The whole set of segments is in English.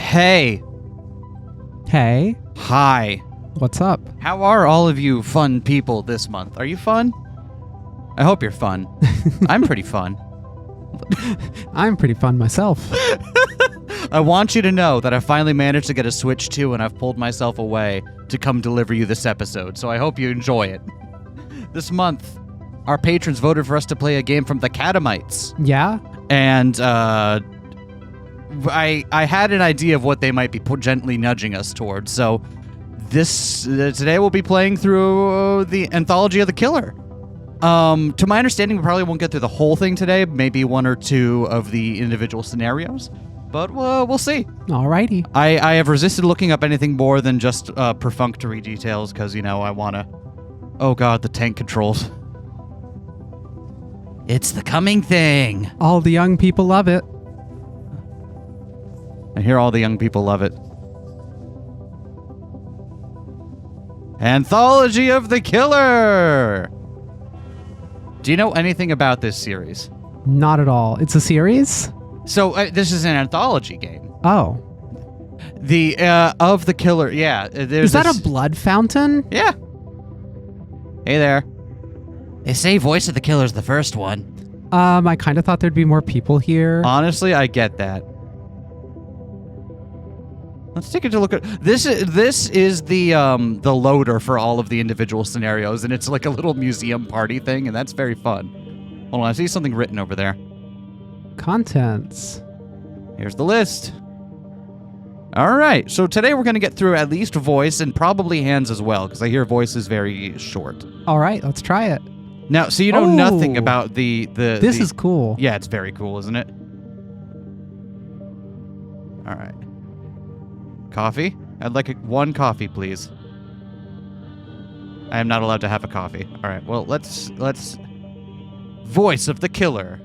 Hey. Hey. Hi. What's up? How are all of you fun people this month? Are you fun? I hope you're fun. I'm pretty fun. I'm pretty fun myself. I want you to know that I finally managed to get a Switch 2 and I've pulled myself away to come deliver you this episode, so I hope you enjoy it. This month, our patrons voted for us to play a game from the Catamites. Yeah? And I had an idea of what they might be gently nudging us towards, so today we'll be playing through the Anthology of the Killer. To my understanding, we probably won't get through the whole thing today, maybe one or two of the individual scenarios, but we'll see. Alrighty. I have resisted looking up anything more than just perfunctory details because, I want to... Oh god, the tank controls. It's the coming thing. All the young people love it. I hear all the young people love it. Anthology of the Killer! Do you know anything about this series? Not at all. It's a series? So, this is an anthology game. Oh. The, of the Killer, yeah. Is that a blood fountain? Yeah. Hey there. They say Voice of the Killer's the first one. I kind of thought there'd be more people here. Honestly, I get that. Let's take a look at this. This is the loader for all of the individual scenarios, and it's like a little museum party thing, and that's very fun. Hold on, I see something written over there. Contents. Here's the list. All right, so today we're going to get through at least Voice and probably Hands as well, because I hear Voice is very short. All right, let's try it. Now, so you know nothing about the... This is cool. Yeah, it's very cool, isn't it? All right. Coffee? I'd like one coffee, please. I am not allowed to have a coffee. All right, well, let's... Voice of the Killer.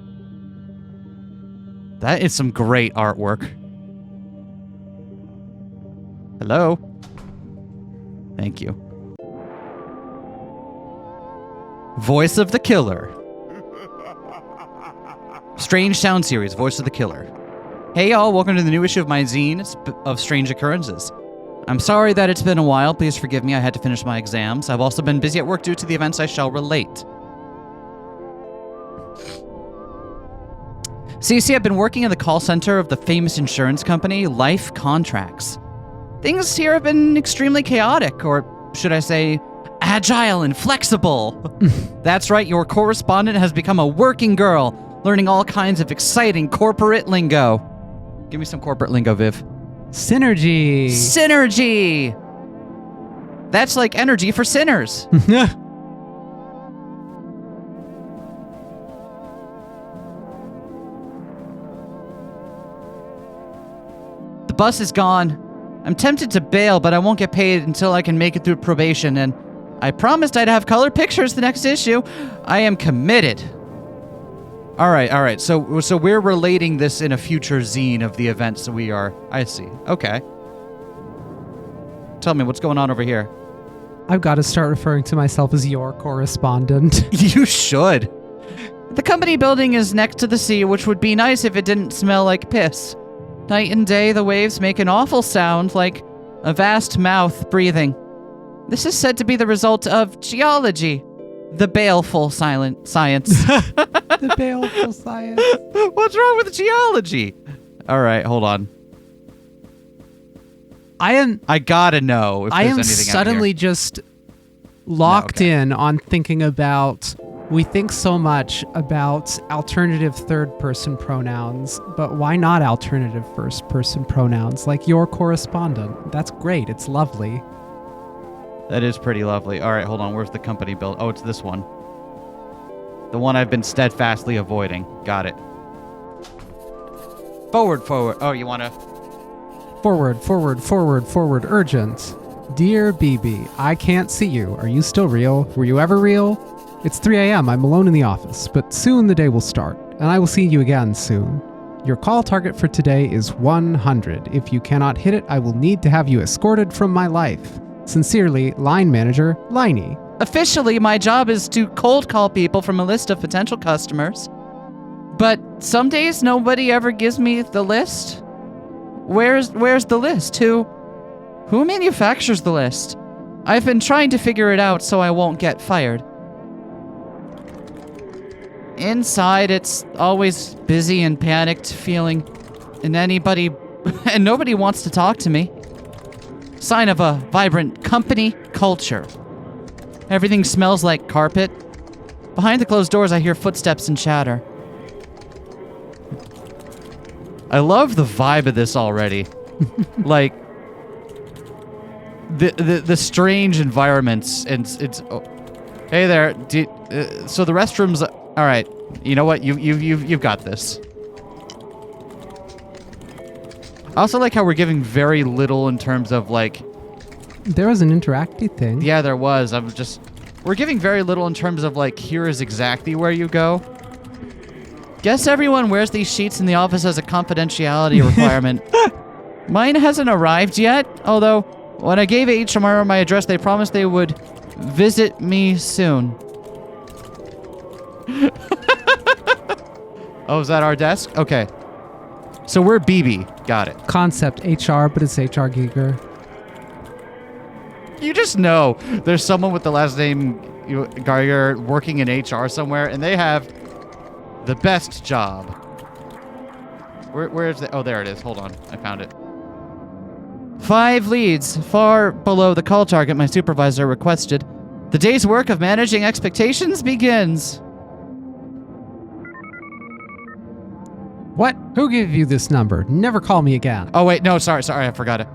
That is some great artwork. Hello? Thank you. Voice of the Killer. Strange Sound Series, Voice of the Killer. Hey y'all, welcome to the new issue of my zine of Strange Occurrences. I'm sorry that it's been a while, please forgive me, I had to finish my exams. I've also been busy at work due to the events I shall relate. So you see, I've been working in the call center of the famous insurance company, Life Contracts. Things here have been extremely chaotic, or should I say, agile and flexible. That's right, your correspondent has become a working girl, learning all kinds of exciting corporate lingo. Give me some corporate lingo, Viv. Synergy. Synergy! That's like energy for sinners. The bus is gone. I'm tempted to bail, but I won't get paid until I can make it through probation, and I promised I'd have color pictures the next issue. I am committed. All right. So we're relating this in a future zine of the events, so we are... I see. Okay. Tell me, what's going on over here? I've got to start referring to myself as your correspondent. You should. The company building is next to the sea, which would be nice if it didn't smell like piss. Night and day, the waves make an awful sound, like a vast mouth breathing. This is said to be the result of geology, the baleful science. The baleful science. What's wrong with geology? All right, hold on. I gotta know if there's anything out here. I am suddenly just locked in on thinking about... We think so much about alternative third-person pronouns, but why not alternative first-person pronouns, like your correspondent? That's great. It's lovely. That is pretty lovely. All right, hold on. Where's the company build? Oh, it's this one. The one I've been steadfastly avoiding. Got it. Forward. Oh, you want to... Forward, urgent. Dear BB, I can't see you. Are you still real? Were you ever real? It's 3 a.m. I'm alone in the office, but soon the day will start, and I will see you again soon. Your call target for today is 100. If you cannot hit it, I will need to have you escorted from my life. Sincerely, Line Manager, Liney. Officially, my job is to cold call people from a list of potential customers. But some days nobody ever gives me the list. where's the list? Who manufactures the list? I've been trying to figure it out so I won't get fired. Inside, it's always busy and panicked feeling, and nobody wants to talk to me. Sign of a vibrant company culture. Everything smells like carpet. Behind the closed doors, I hear footsteps and chatter. I love the vibe of this already. Like, the strange environments, and it's oh, hey there. So the restrooms. All right, you know what? You've got this. I also like how we're giving very little in terms of like. There was an interactive thing. Yeah, there was. We're giving very little in terms of like, here is exactly where you go. Guess everyone wears these sheets in the office as a confidentiality requirement. Mine hasn't arrived yet, although when I gave HMR my address, they promised they would visit me soon. Oh, is that our desk? Okay. So we're BB. Got it. Concept HR, but it's HR Giger. You just know there's someone with the last name Geiger working in HR somewhere, and they have the best job. Where is it? Oh, there it is. Hold on. I found it. 5 leads, far below the call target my supervisor requested. The day's work of managing expectations begins. What? Who gave you this number? Never call me again. Oh, wait. No, sorry. I forgot it.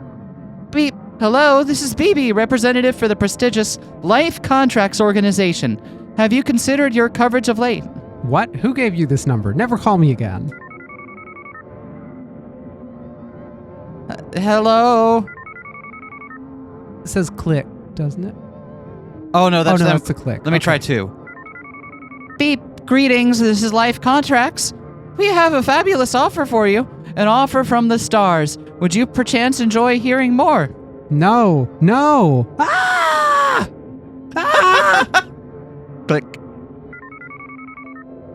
Beep. Hello, this is BB, representative for the prestigious Life Contracts Organization. Have you considered your coverage of late? What? Who gave you this number? Never call me again. Hello? It says click, doesn't it? Oh, no, that's that's the click. Let me try 2. Beep. Greetings, this is Life Contracts. We have a fabulous offer for you. An offer from the stars. Would you perchance enjoy hearing more? No. Ah! Ah! Click.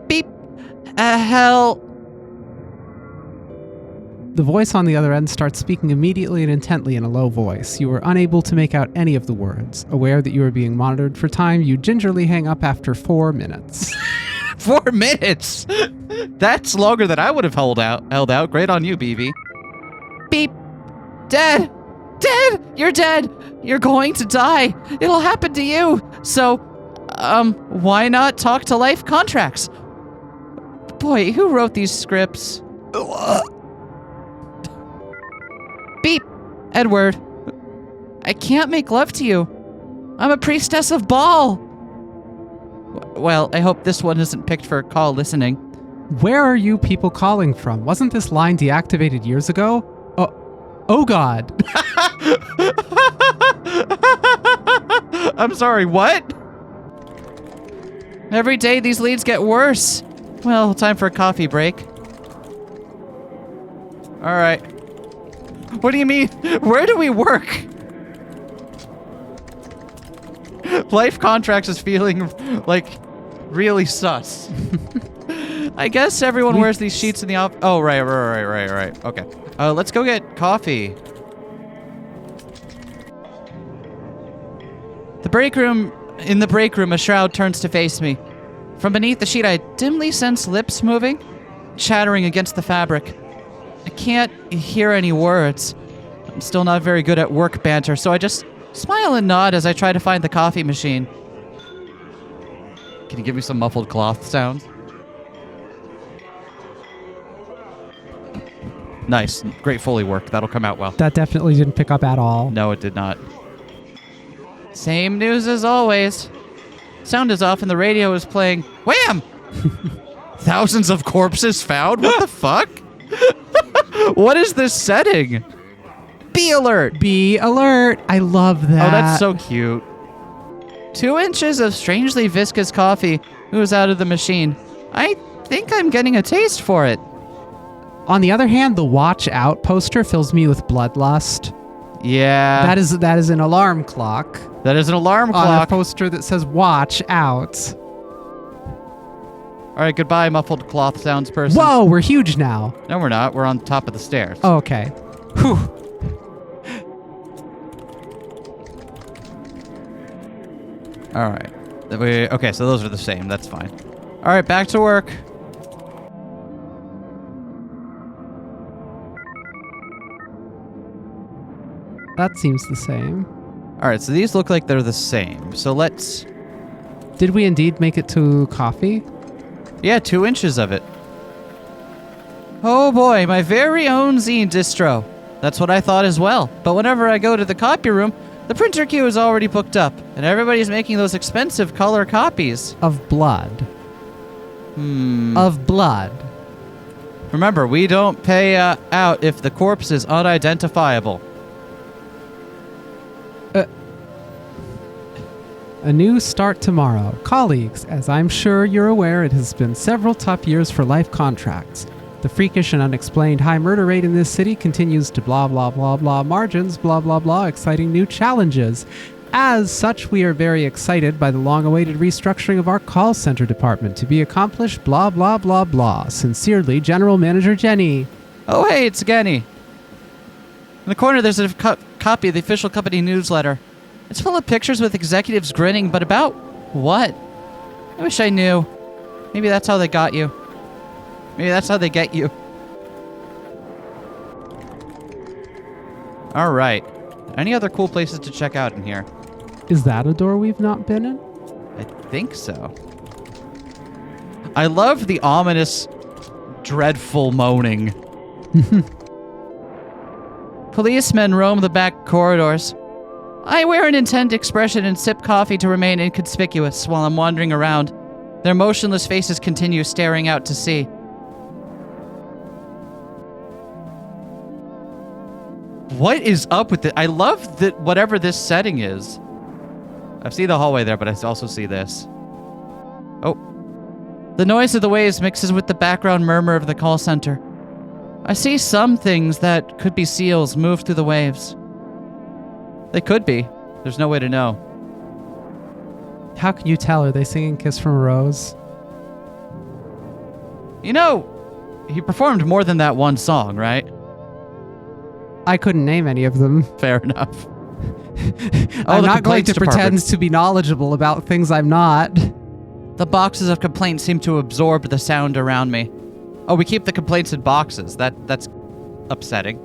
Beep. Hell. The voice on the other end starts speaking immediately and intently in a low voice. You are unable to make out any of the words. Aware that you are being monitored for time, you gingerly hang up after 4 minutes. 4 minutes? That's longer than I would have held out. Great on you, BB. Beep. Dead. You're dead. You're going to die. It'll happen to you. So, why not talk to Life Contracts? Boy, who wrote these scripts? Beep. Edward. I can't make love to you. I'm a priestess of Baal. Well, I hope this one isn't picked for call listening. Where are you people calling from? Wasn't this line deactivated years ago? Oh God. I'm sorry, what? Every day these leads get worse. Well, time for a coffee break. All right. What do you mean? Where do we work? Life Contracts is feeling like really sus. I guess everyone wears these sheets in the office. Oh, right. Okay. Let's go get coffee. In the break room, a shroud turns to face me. From beneath the sheet, I dimly sense lips moving, chattering against the fabric. I can't hear any words. I'm still not very good at work banter, so I just smile and nod as I try to find the coffee machine. Can you give me some muffled cloth sounds? Nice. Great Foley work. That'll come out well. That definitely didn't pick up at all. No, it did not. Same news as always. Sound is off and the radio is playing. Wham! Thousands of corpses found? What the fuck? What is this setting? Be alert! Be alert! I love that. Oh, that's so cute. 2 inches of strangely viscous coffee ooze out of the machine. I think I'm getting a taste for it. On the other hand, the watch out poster fills me with bloodlust. Yeah. That is an alarm clock. That is an alarm On clock. a poster that says watch out. All right, goodbye, muffled cloth sounds person. Whoa, we're huge now. No, we're not. We're on top of the stairs. Oh, okay. Whew. All right. Okay, so those are the same. That's fine. All right, back to work. That seems the same. All right, so these look like they're the same. So let's... Did we indeed make it to coffee? Yeah, 2 inches of it. Oh boy, my very own zine distro. That's what I thought as well. But whenever I go to the copy room, the printer queue is already booked up, and everybody's making those expensive color copies. Of blood. Of blood. Remember, we don't pay out if the corpse is unidentifiable. A new start tomorrow. Colleagues, as I'm sure you're aware, it has been several tough years for life contracts. The freakish and unexplained high murder rate in this city continues to blah blah blah blah margins, blah blah blah, exciting new challenges. As such, we are very excited by the long-awaited restructuring of our call center department to be accomplished, blah blah blah blah. Sincerely, General Manager Jenny. Oh hey, it's Genny. In the corner there's a copy of the official company newsletter. It's full of pictures with executives grinning, but about what? I wish I knew. Maybe that's how they got you. Maybe that's how they get you. All right. Any other cool places to check out in here? Is that a door we've not been in? I think so. I love the ominous, dreadful moaning. Policemen roam the back corridors. I wear an intent expression and sip coffee to remain inconspicuous while I'm wandering around. Their motionless faces continue staring out to sea. What is up with it? I love that whatever this setting is. I see the hallway there, but I also see this. Oh. The noise of the waves mixes with the background murmur of the call center. I see some things that could be seals move through the waves. They could be. There's no way to know. How can you tell? Are they singing Kiss from a Rose? You know, he performed more than that one song, right? I couldn't name any of them. Fair enough. I'm the not going complaints to pretend department. to be knowledgeable about things I'm not. The boxes of complaints seem to absorb the sound around me. Oh, we keep the complaints in boxes. That's upsetting.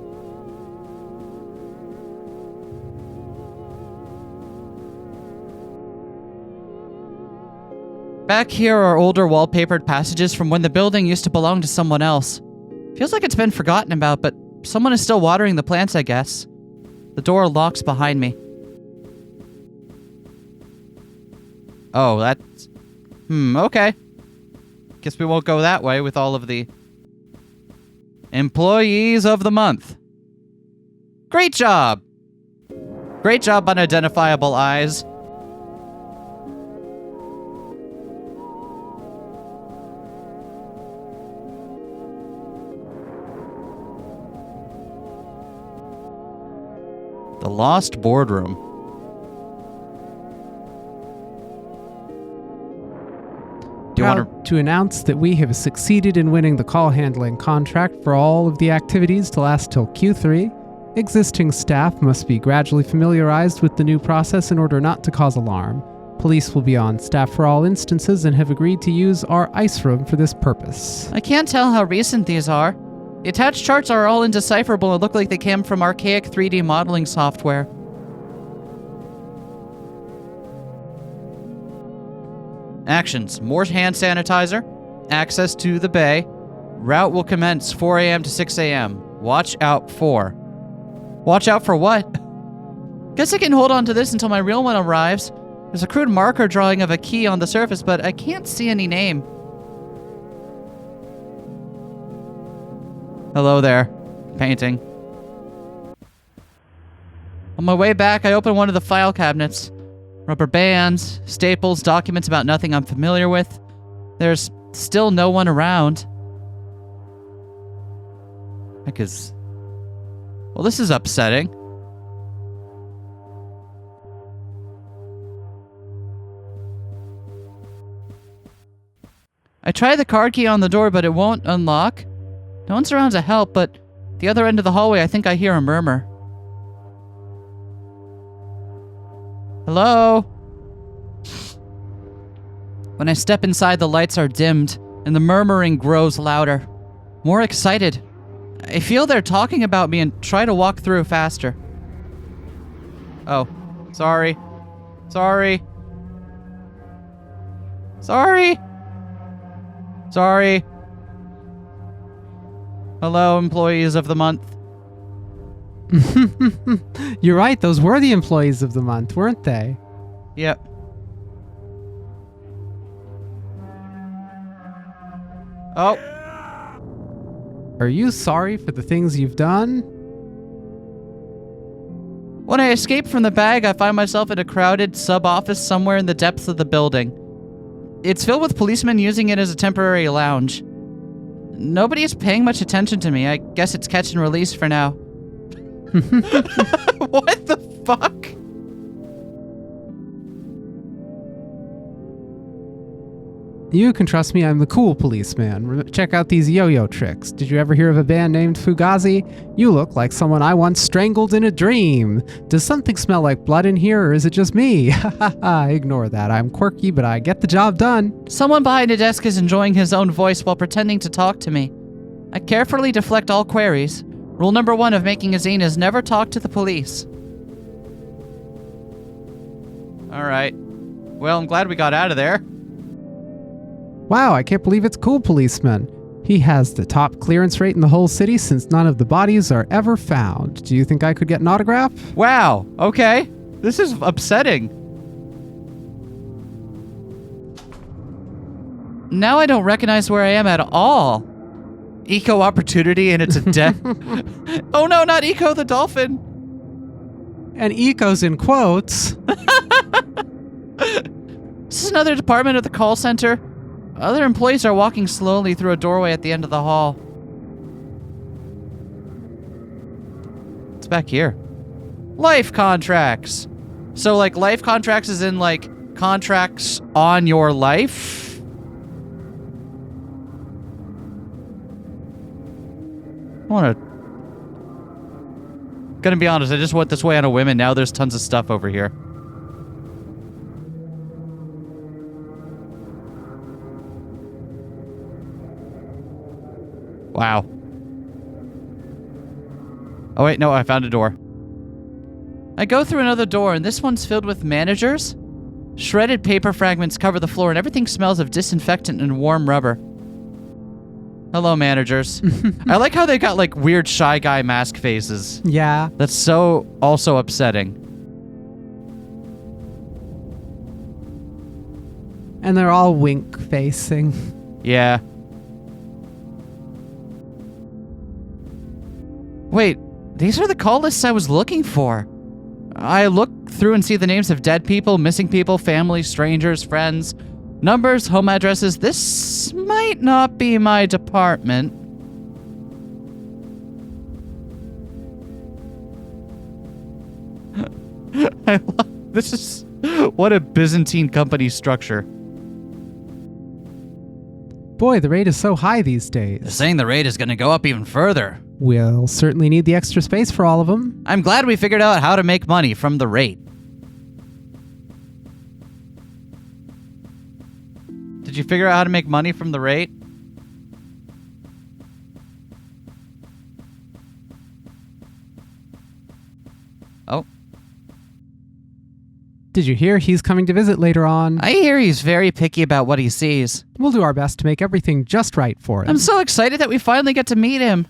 Back here are older wallpapered passages from when the building used to belong to someone else. Feels like it's been forgotten about, but someone is still watering the plants, I guess. The door locks behind me. Oh, that's... okay. Guess we won't go that way with all of the... Employees of the month. Great job! Great job, unidentifiable eyes. The Lost Boardroom. Do you want to announce that we have succeeded in winning the call handling contract for all of the activities to last till Q3. Existing staff must be gradually familiarized with the new process in order not to cause alarm. Police will be on staff for all instances and have agreed to use our ice room for this purpose. I can't tell how recent these are. The attached charts are all indecipherable and look like they came from archaic 3D modeling software. Actions. More hand sanitizer. Access to the bay. Route will commence 4 a.m. to 6 a.m. Watch out for. Watch out for what? Guess I can hold on to this until my real one arrives. There's a crude marker drawing of a key on the surface, but I can't see any name. Hello there. Painting. On my way back, I open one of the file cabinets. Rubber bands, staples, documents about nothing I'm familiar with. There's still no one around. Because... well, this is upsetting. I try the card key on the door, but it won't unlock. No one's around to help, but the other end of the hallway, I think I hear a murmur. Hello? When I step inside, the lights are dimmed, and the murmuring grows louder. More excited. I feel they're talking about me and try to walk through faster. Oh, sorry. Sorry. Sorry. Sorry. Hello, employees of the month. You're right, those were the employees of the month, weren't they? Yep. Oh. Are you sorry for the things you've done? When I escape from the bag, I find myself in a crowded sub-office somewhere in the depths of the building. It's filled with policemen using it as a temporary lounge. Nobody is paying much attention to me. I guess it's catch and release for now. What the fuck? You can trust me, I'm the cool policeman. Check out these yo-yo tricks. Did you ever hear of a band named Fugazi? You look like someone I once strangled in a dream. Does something smell like blood in here, or is it just me? Ignore that. I'm quirky, but I get the job done. Someone behind a desk is enjoying his own voice while pretending to talk to me. I carefully deflect all queries. Rule number 1 of making a zine is never talk to the police. Alright. Well, I'm glad we got out of there. Wow, I can't believe it's cool policeman. He has the top clearance rate in the whole city since none of the bodies are ever found. Do you think I could get an autograph? Wow, okay. This is upsetting. Now I don't recognize where I am at all. Eco opportunity and it's a death. Oh no, not Eco the dolphin. And Eco's in quotes. This is another department of the call center. Other employees are walking slowly through a doorway at the end of the hall. It's back here. Life contracts. So, like, life contracts is in, like, contracts on your life? Gonna be honest, I just went this way on a whim and now there's tons of stuff over here. Wow. Oh wait, no, I found a door. I go through another door, and this one's filled with managers. Shredded paper fragments cover the floor, and everything smells of disinfectant and warm rubber. Hello, managers. I like how they got, like, weird Shy Guy mask faces. Yeah. That's so also upsetting. And they're all wink-facing. Yeah. Wait, these are the call lists I was looking for. I look through and see the names of dead people, missing people, family, strangers, friends, numbers, home addresses. This might not be my department. I love this is what a Byzantine company structure. Boy, the rate is so high these days. They're saying the rate is going to go up even further. We'll certainly need the extra space for all of them. I'm glad we figured out how to make money from the rate. Did you figure out how to make money from the rate? Oh. Did you hear he's coming to visit later on? I hear he's very picky about what he sees. We'll do our best to make everything just right for him. I'm so excited that we finally get to meet him.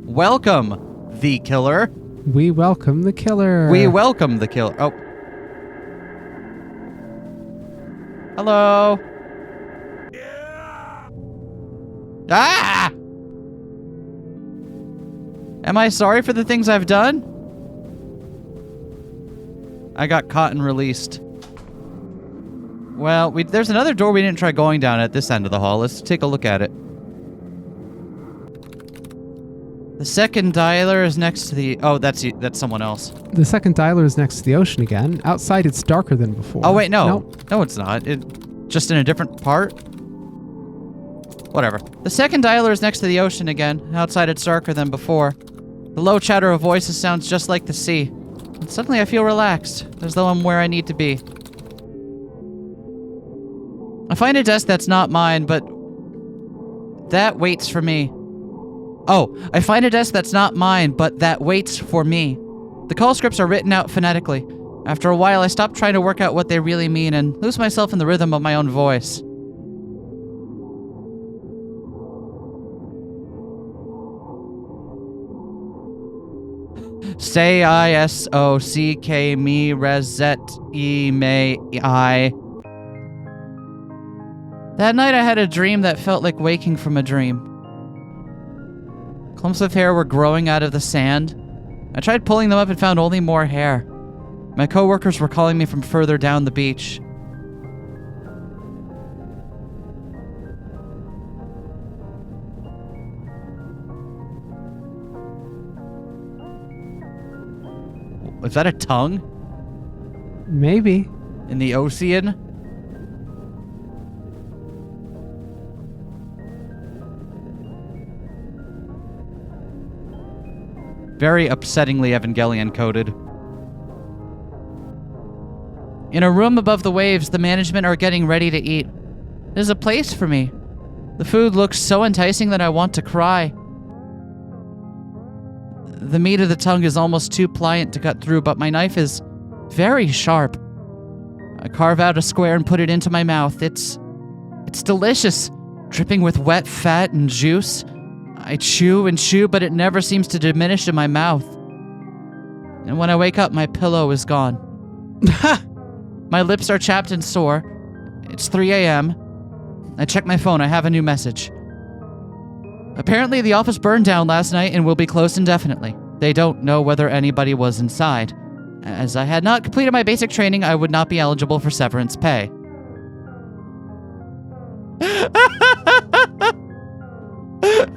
Welcome, the killer. We welcome the killer. We welcome the killer. Oh. Hello. Ah! Am I sorry for the things I've done? I got caught and released. Well, there's another door we didn't try going down at this end of the hall. Let's take a look at it. The second dialer is next to the... Oh, that's someone else. The second dialer is next to the ocean again. Outside, it's darker than before. Oh, wait, no. Nope. No, it's not. Just in a different part. Whatever. The second dialer is next to the ocean again. Outside it's darker than before. The low chatter of voices sounds just like the sea. And suddenly I feel relaxed, as though I'm where I need to be. I find a desk that's not mine, but that waits for me. I find a desk that's not mine, but that waits for me. The call scripts are written out phonetically. After a while, I stop trying to work out what they really mean and lose myself in the rhythm of my own voice. Say I-S-O-C-K me reset e-may I. That night I had a dream that felt like waking from a dream. Clumps of hair were growing out of the sand. I tried pulling them up and found only more hair. My coworkers were calling me from further down the beach. Was that a tongue? Maybe. In the ocean? Very upsettingly Evangelion coded. In a room above the waves, the management are getting ready to eat. There's a place for me. The food looks so enticing that I want to cry. The meat of the tongue is almost too pliant to cut through, but my knife is very sharp. I carve out a square and put it into my mouth. It's delicious, dripping with wet fat and juice. I chew and chew, but it never seems to diminish in my mouth. And when I wake up, my pillow is gone. My lips are chapped and sore. It's 3 a.m. I check my phone. I have a new message. Apparently, the office burned down last night and will be closed indefinitely. They don't know whether anybody was inside. As I had not completed my basic training, I would not be eligible for severance pay.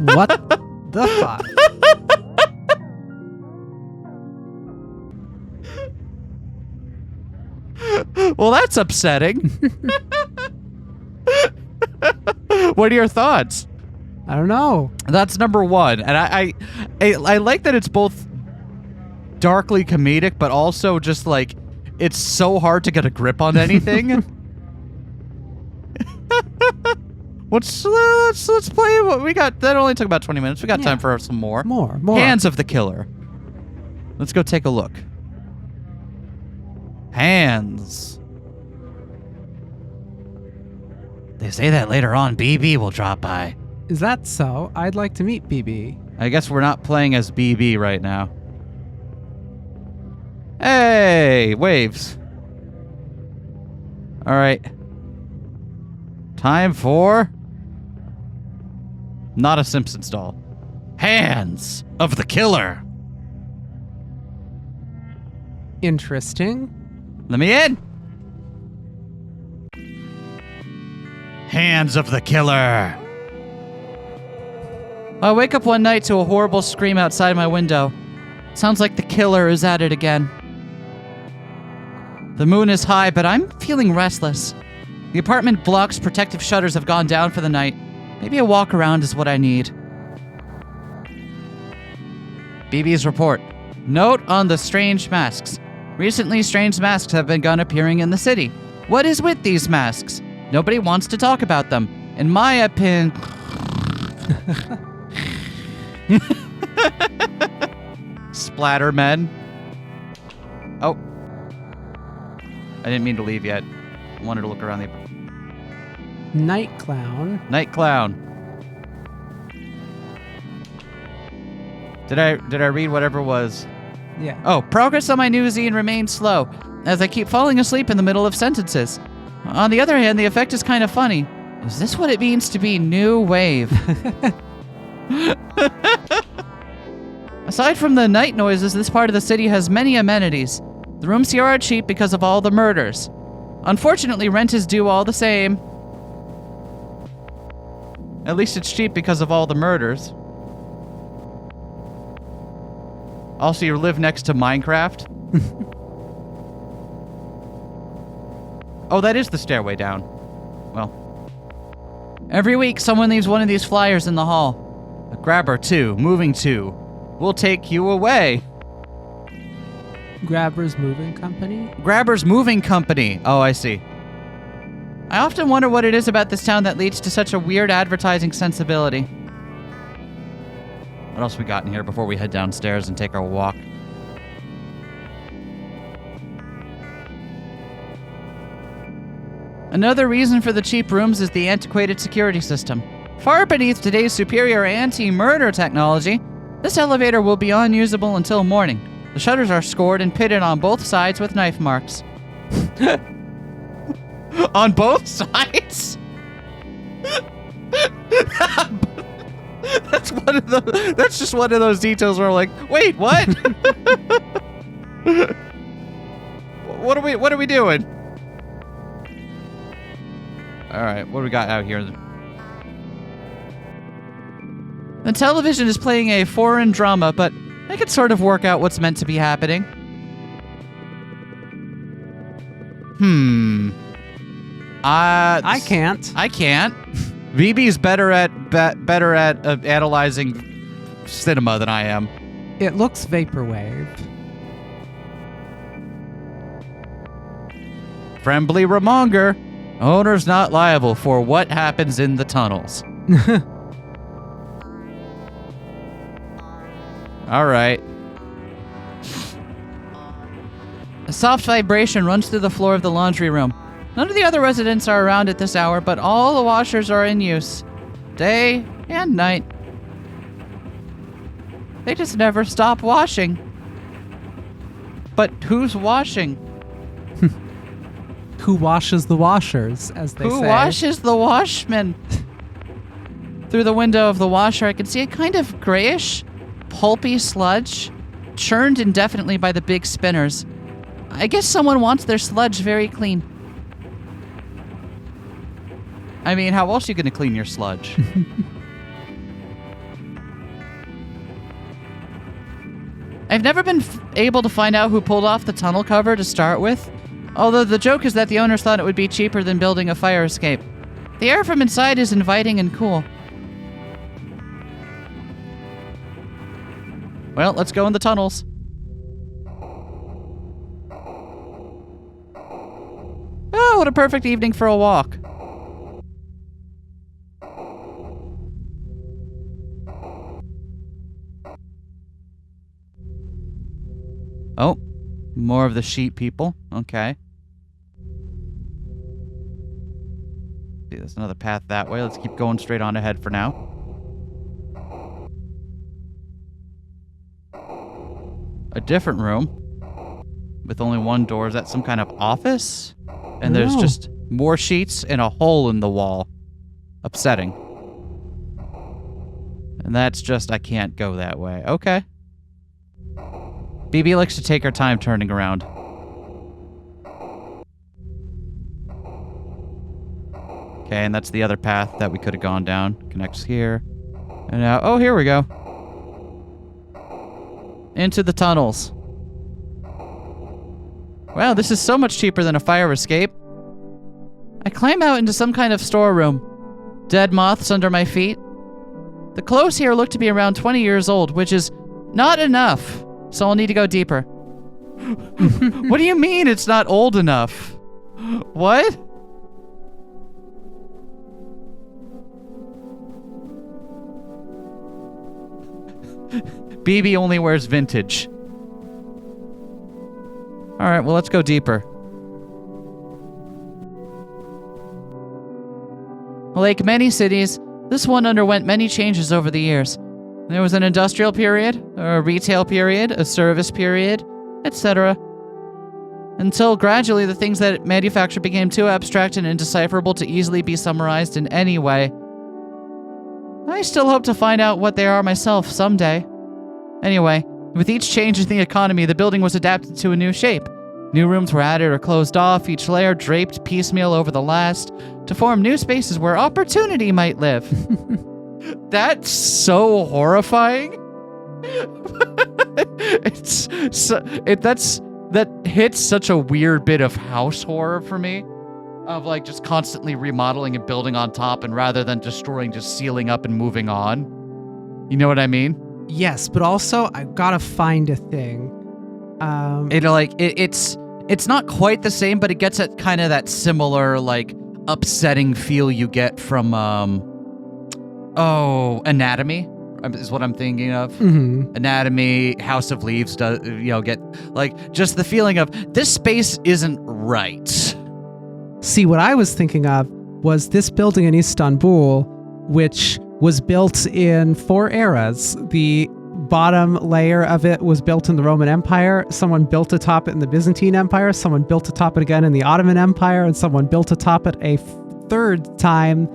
What the fuck? Well, that's upsetting. What are your thoughts? I don't know. That's number one. And I like that it's both darkly comedic, but also just like, it's so hard to get a grip on anything. Let's play what we got. That only took about 20 minutes. We got time for some more. More. Hands of the Killer. Let's go take a look. Hands. They say that later on BB will drop by. Is that so? I'd like to meet BB. I guess we're not playing as BB right now. Hey, waves. All right. Time for... not a Simpsons doll. Hands of the Killer. Interesting. Let me in. Hands of the Killer. I wake up one night to a horrible scream outside my window. Sounds like the killer is at it again. The moon is high, but I'm feeling restless. The apartment block's protective shutters have gone down for the night. Maybe a walk around is what I need. BB's report. Note on the strange masks. Recently, strange masks have begun appearing in the city. What is with these masks? Nobody wants to talk about them. In my opinion... Splattermen. Oh. I didn't mean to leave yet. I wanted to look around the... Night Clown. Night Clown. Did I read whatever was? Yeah. Oh, progress on my new zine remains slow, as I keep falling asleep in the middle of sentences. On the other hand, the effect is kind of funny. Is this what it means to be new wave? Aside from the night noises, this part of the city has many amenities. The rooms here are cheap because of all the murders. Unfortunately, rent is due all the same. At least it's cheap because of all the murders. Also, you live next to Minecraft? Oh, that is the stairway down. Well, Every week, someone leaves one of these flyers in the hall. A grabber 2, moving 2. We'll take you away. Grabber's Moving Company? Grabber's Moving Company. Oh, I see. I often wonder what it is about this town that leads to such a weird advertising sensibility. What else we got in here before we head downstairs and take our walk? Another reason for the cheap rooms is the antiquated security system. Far beneath today's superior anti-murder technology, this elevator will be unusable until morning. The shutters are scored and pitted on both sides with knife marks. On both sides? That's just one of those details where I'm like, wait, what? What are we doing? All right, what do we got out here? The television is playing a foreign drama, but I can sort of work out what's meant to be happening. I can't. VB's better at analyzing cinema than I am. It looks vaporwave. Friendly reminder, owner's not liable for what happens in the tunnels. All right. A soft vibration runs through the floor of the laundry room. None of the other residents are around at this hour, but all the washers are in use, day and night. They just never stop washing. But who's washing? Who washes the washers, as they say? Who washes the washmen? Through the window of the washer, I can see a kind of grayish, pulpy sludge, churned indefinitely by the big spinners. I guess someone wants their sludge very clean. I mean, how else are you going to clean your sludge? I've never been able to find out who pulled off the tunnel cover to start with, although the joke is that the owners thought it would be cheaper than building a fire escape. The air from inside is inviting and cool. Well, let's go in the tunnels. Oh, what a perfect evening for a walk. Oh, more of the sheep people. Okay. See, there's another path that way. Let's keep going straight on ahead for now. A different room with only one door. Is that some kind of office? And there's just more sheets and a hole in the wall. Upsetting. And that's just, I can't go that way. Okay. BB likes to take her time turning around. Okay, and that's the other path that we could have gone down. Connects here. And now, oh, here we go. Into the tunnels. Wow, this is so much cheaper than a fire escape. I climb out into some kind of storeroom. Dead moths under my feet. The clothes here look to be around 20 years old, which is not enough, so I'll need to go deeper. What do you mean it's not old enough? What? BB only wears vintage. Alright, well, let's go deeper. Like many cities, this one underwent many changes over the years. There was an industrial period, a retail period, a service period, etc. Until gradually the things that it manufactured became too abstract and indecipherable to easily be summarized in any way. I still hope to find out what they are myself someday. Anyway, with each change in the economy, the building was adapted to a new shape. New rooms were added or closed off, each layer draped piecemeal over the last, to form new spaces where opportunity might live. That's so horrifying. That hits such a weird bit of house horror for me. of like just constantly remodeling and building on top, and rather than destroying, just sealing up and moving on. You know what I mean? Yes, but also I've got to find a thing. It's not quite the same, but it gets at kind of that similar like upsetting feel you get from Anatomy is what I'm thinking of. Mm-hmm. Anatomy, House of Leaves does, get like just the feeling of this space isn't right. See, what I was thinking of was this building in Istanbul, which was built in 4 eras. The bottom layer of it was built in the Roman Empire. Someone built atop it in the Byzantine Empire. Someone built atop it again in the Ottoman Empire. And someone built atop it a third time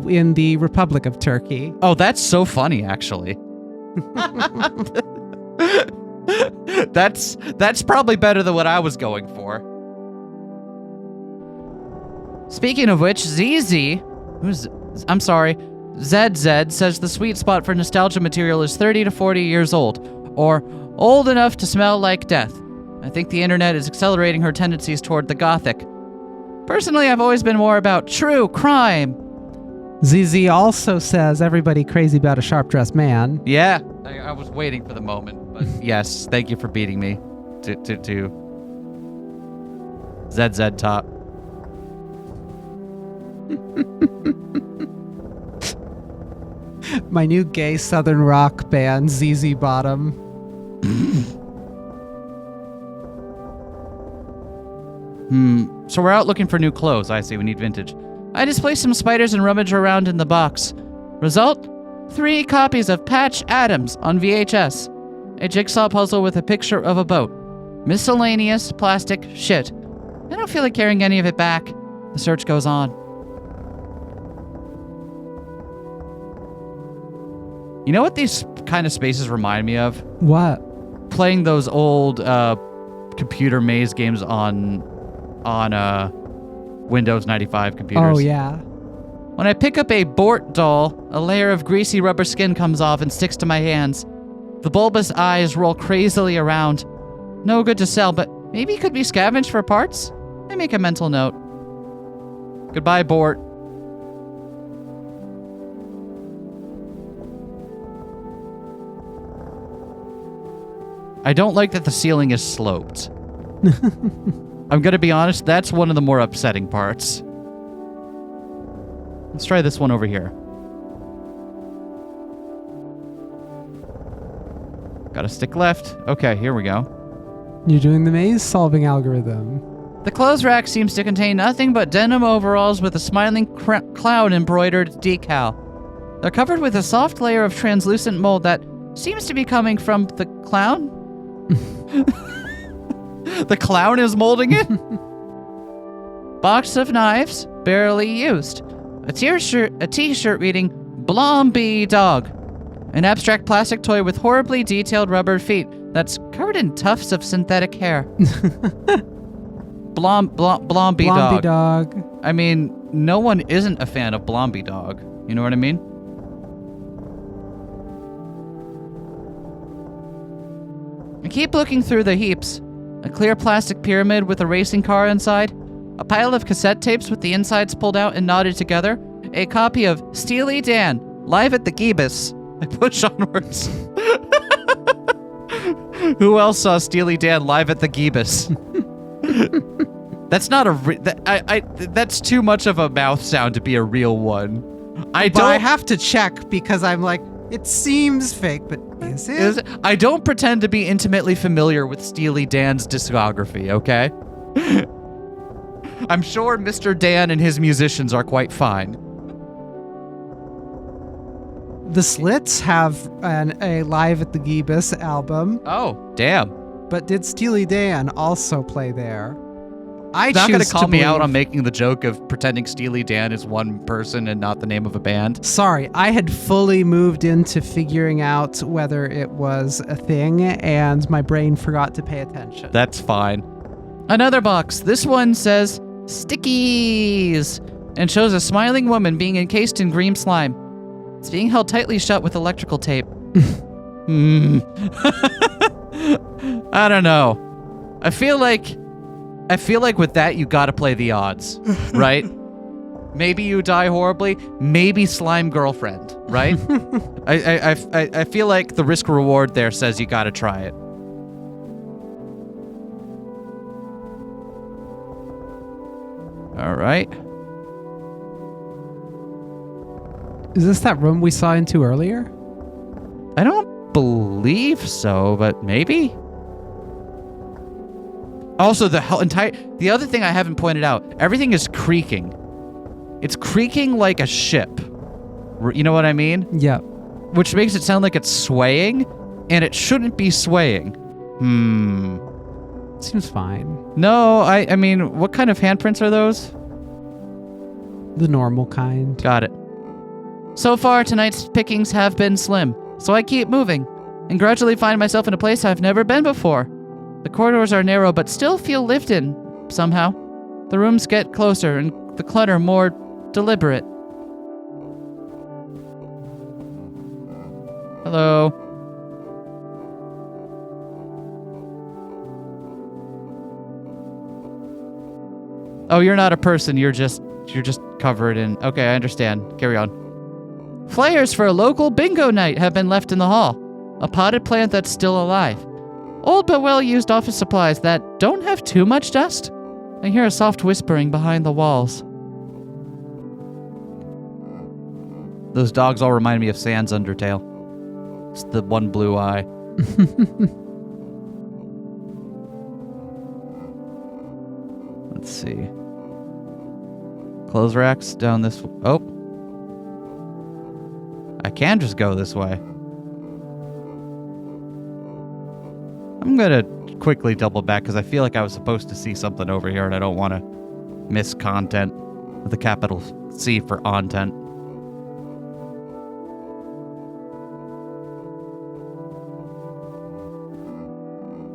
in the Republic of Turkey. Oh, that's so funny, actually. That's probably better than what I was going for. Speaking of which, ZZ says the sweet spot for nostalgia material is 30 to 40 years old, or old enough to smell like death. I think the internet is accelerating her tendencies toward the gothic. Personally, I've always been more about true crime. ZZ also says everybody crazy about a sharp-dressed man. Yeah, I was waiting for the moment, but yes, thank you for beating me to ZZ Top. My new gay southern rock band, ZZ Bottom. So we're out looking for new clothes. I see, we need vintage. I display some spiders and rummage around in the box. Result? 3 copies of Patch Adams on VHS. A jigsaw puzzle with a picture of a boat. Miscellaneous plastic shit. I don't feel like carrying any of it back. The search goes on. You know what these kind of spaces remind me of? What? Playing those old computer maze games on Windows 95 computers. Oh, yeah. When I pick up a Bort doll, a layer of greasy rubber skin comes off and sticks to my hands. The bulbous eyes roll crazily around. No good to sell, but maybe it could be scavenged for parts? I make a mental note. Goodbye, Bort. I don't like that the ceiling is sloped. I'm gonna be honest, that's one of the more upsetting parts. Let's try this one over here. Gotta stick left. Okay, here we go. You're doing the maze solving algorithm. The clothes rack seems to contain nothing but denim overalls with a smiling clown embroidered decal. They're covered with a soft layer of translucent mold that seems to be coming from the clown? The clown is molding it? Box of knives, barely used. A t-shirt reading Blomby Dog. An abstract plastic toy with horribly detailed rubber feet that's covered in tufts of synthetic hair. Blomby Dog. I mean, no one isn't a fan of Blomby Dog. You know what I mean? I keep looking through the heaps. A clear plastic pyramid with a racing car inside. A pile of cassette tapes with the insides pulled out and knotted together. A copy of Steely Dan, live at the Geebus. I push onwards. Who else saw Steely Dan live at the Geebus? That's not a that's too much of a mouth sound to be a real one. I have to check because I'm like, it seems fake, but is it? I don't pretend to be intimately familiar with Steely Dan's discography, okay? I'm sure Mr. Dan and his musicians are quite fine. The Slits have a Live at the Geebus album. Oh, damn. But did Steely Dan also play there? Not going to call me out on making the joke of pretending Steely Dan is one person and not the name of a band. Sorry, I had fully moved into figuring out whether it was a thing, and my brain forgot to pay attention. That's fine. Another box. This one says Stickies and shows a smiling woman being encased in green slime. It's being held tightly shut with electrical tape. I don't know. I feel like I feel like with that, you gotta play the odds, right? Maybe you die horribly, maybe slime girlfriend, right? I feel like the risk reward there says you gotta try it. All right. Is this that room we saw into earlier? I don't believe so, but maybe. Also, the other thing I haven't pointed out, everything is creaking. It's creaking like a ship. You know what I mean? Yeah. Which makes it sound like it's swaying, and it shouldn't be swaying. Seems fine. No, I mean, what kind of handprints are those? The normal kind. Got it. So far, tonight's pickings have been slim, so I keep moving, and gradually find myself in a place I've never been before. The corridors are narrow, but still feel lived in, somehow. The rooms get closer, and the clutter more deliberate. Hello. Oh, you're not a person. You're just covered in... Okay, I understand. Carry on. Flyers for a local bingo night have been left in the hall. A potted plant that's still alive. Old but well-used office supplies that don't have too much dust. I hear a soft whispering behind the walls. Those dogs all remind me of Sans Undertale. It's the one blue eye. Let's see. Clothes racks down this... Oh. I can just go this way. I'm gonna quickly double back because I feel like I was supposed to see something over here and I don't want to miss content with a capital C for ontent.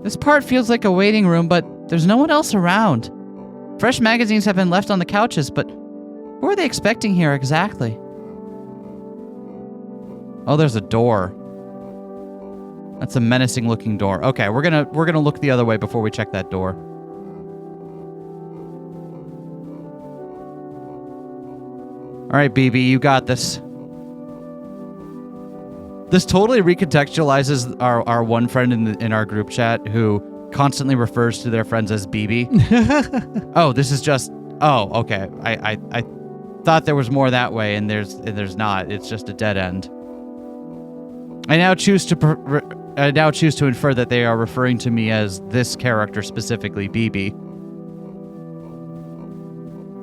This part feels like a waiting room, but there's no one else around. Fresh magazines have been left on the couches, but who are they expecting here exactly? Oh, there's a door. That's a menacing looking door. Okay, we're gonna look the other way before we check that door. All right, BB, you got this. This totally recontextualizes our one friend in our group chat who constantly refers to their friends as BB. Oh, this is just... Oh, okay. I thought there was more that way, and there's not. It's just a dead end. I now choose to infer that they are referring to me as this character specifically, BB.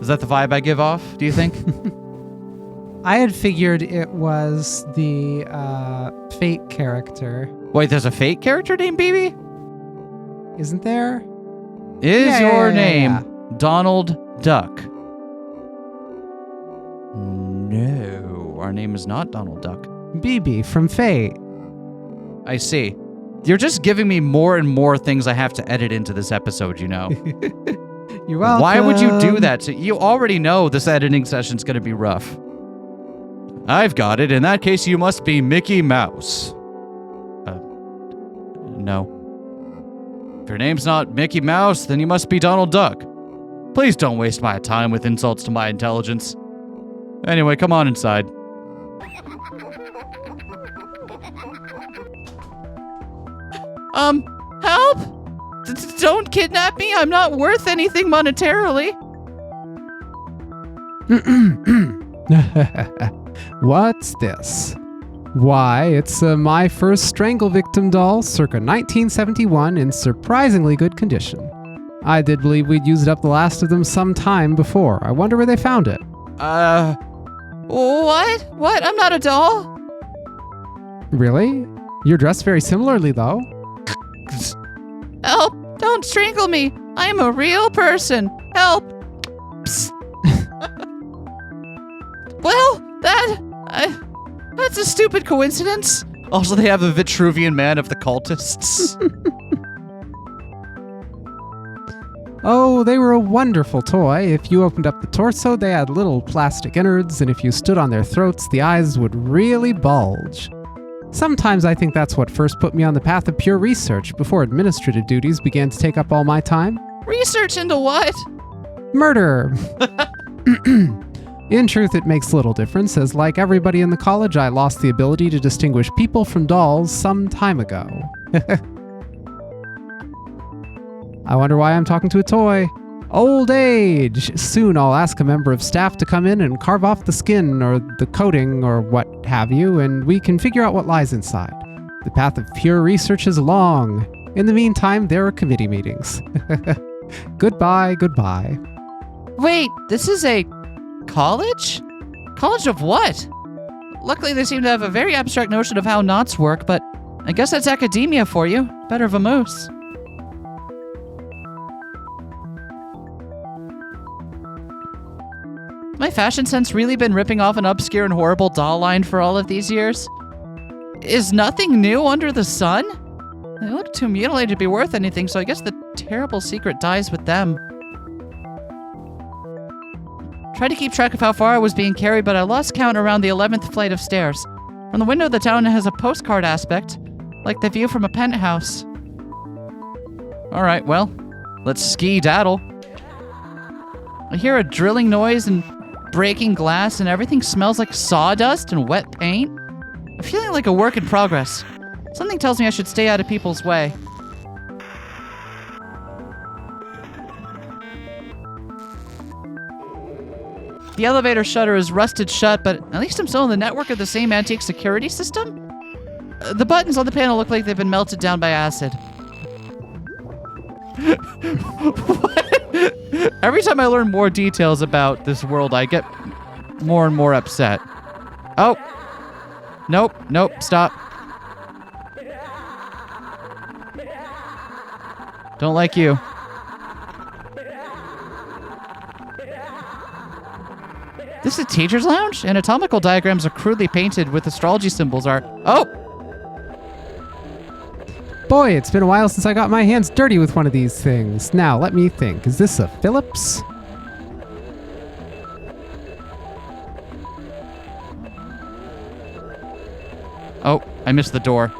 Is that the vibe I give off, do you think? I had figured it was the Fate character. Wait, there's a Fate character named BB? Isn't there? Is your name Donald Duck? No, our name is not Donald Duck. BB from Fate. I see. You're just giving me more and more things I have to edit into this episode, you know. You're welcome. Why would you do that? You already know this editing session's going to be rough. I've got it. In that case, you must be Mickey Mouse. No. If your name's not Mickey Mouse, then you must be Donald Duck. Please don't waste my time with insults to my intelligence. Anyway, come on inside. Help! Don't kidnap me. I'm not worth anything monetarily. What's this? Why, it's my first strangle victim doll circa 1971 in surprisingly good condition. I did believe we'd used up the last of them some time before. I wonder where they found it. What? What? I'm not a doll? Really? You're dressed very similarly, though. Help! Don't strangle me! I am a real person! Help! Psst. Well, that's a stupid coincidence. Also, they have a Vitruvian man of the cultists. Oh, they were a wonderful toy. If you opened up the torso, they had little plastic innards, and if you stood on their throats, the eyes would really bulge. Sometimes I think that's what first put me on the path of pure research before administrative duties began to take up all my time. Research into what? Murder! In truth, it makes little difference, as like everybody in the college, I lost the ability to distinguish people from dolls some time ago. I wonder why I'm talking to a toy. Old age! Soon I'll ask a member of staff to come in and carve off the skin or the coating or what have you, and we can figure out what lies inside. The path of pure research is long. In the meantime, there are committee meetings. Goodbye, goodbye. Wait, this is a college? College of what? Luckily, they seem to have a very abstract notion of how knots work, but I guess that's academia for you. Better vamoose. My fashion sense really been ripping off an obscure and horrible doll line for all of these years? Is nothing new under the sun? They look too mutilated to be worth anything, so I guess the terrible secret dies with them. Tried to keep track of how far I was being carried, but I lost count around the 11th flight of stairs. From the window, the town has a postcard aspect, like the view from a penthouse. Alright, well, let's ski-daddle. I hear a drilling noise and breaking glass, and everything smells like sawdust and wet paint. I'm feeling like a work in progress. Something tells me I should stay out of people's way. The elevator shutter is rusted shut, but at least I'm still in the network of the same antique security system? The buttons on the panel look like they've been melted down by acid. What? Every time I learn more details about this world, I get more and more upset. Oh. Nope, stop. Don't like you. This is a teacher's lounge? Anatomical diagrams are crudely painted with astrology symbols are... Oh! Boy, it's been a while since I got my hands dirty with one of these things. Now, let me think. Is this a Phillips? Oh, I missed the door.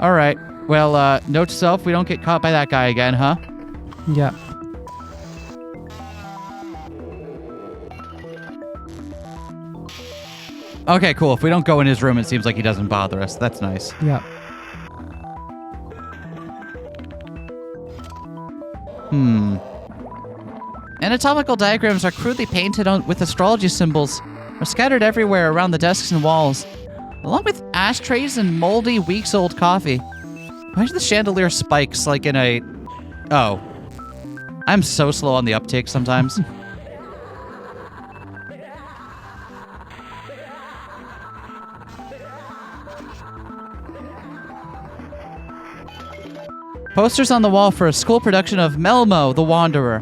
Alright. Well, note to self, we don't get caught by that guy again, huh? Yeah. Okay, cool. If we don't go in his room, it seems like he doesn't bother us. That's nice. Yeah. Anatomical diagrams are crudely painted on with astrology symbols, are scattered everywhere around the desks and walls, along with ashtrays and moldy, weeks-old coffee. Why do the chandelier spikes like in a... Oh. I'm so slow on the uptake sometimes. Posters on the wall for a school production of Melmo the Wanderer.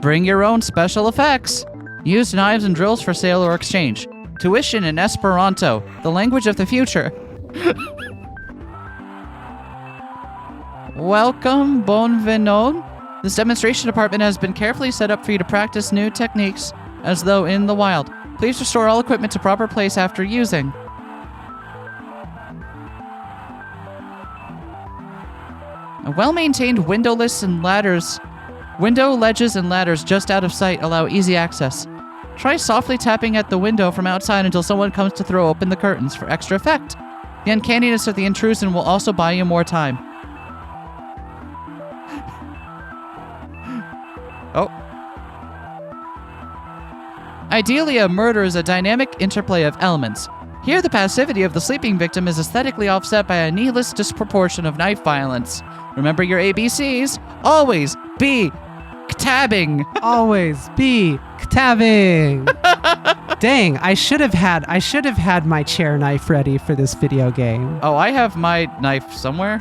Bring your own special effects. Used knives and drills for sale or exchange. Tuition in Esperanto, the language of the future. Welcome, bonvenue. This demonstration department has been carefully set up for you to practice new techniques as though in the wild. Please restore all equipment to proper place after using. A well-maintained window ledges and ladders just out of sight allow easy access. Try softly tapping at the window from outside until someone comes to throw open the curtains for extra effect. The uncanniness of the intrusion will also buy you more time. Oh. Ideally, a murder is a dynamic interplay of elements. Here, the passivity of the sleeping victim is aesthetically offset by a needless disproportion of knife violence. Remember your ABCs. Always be tabbing. Always be tabbing. Dang, I should have had my chair knife ready for this video game. Oh, I have my knife somewhere.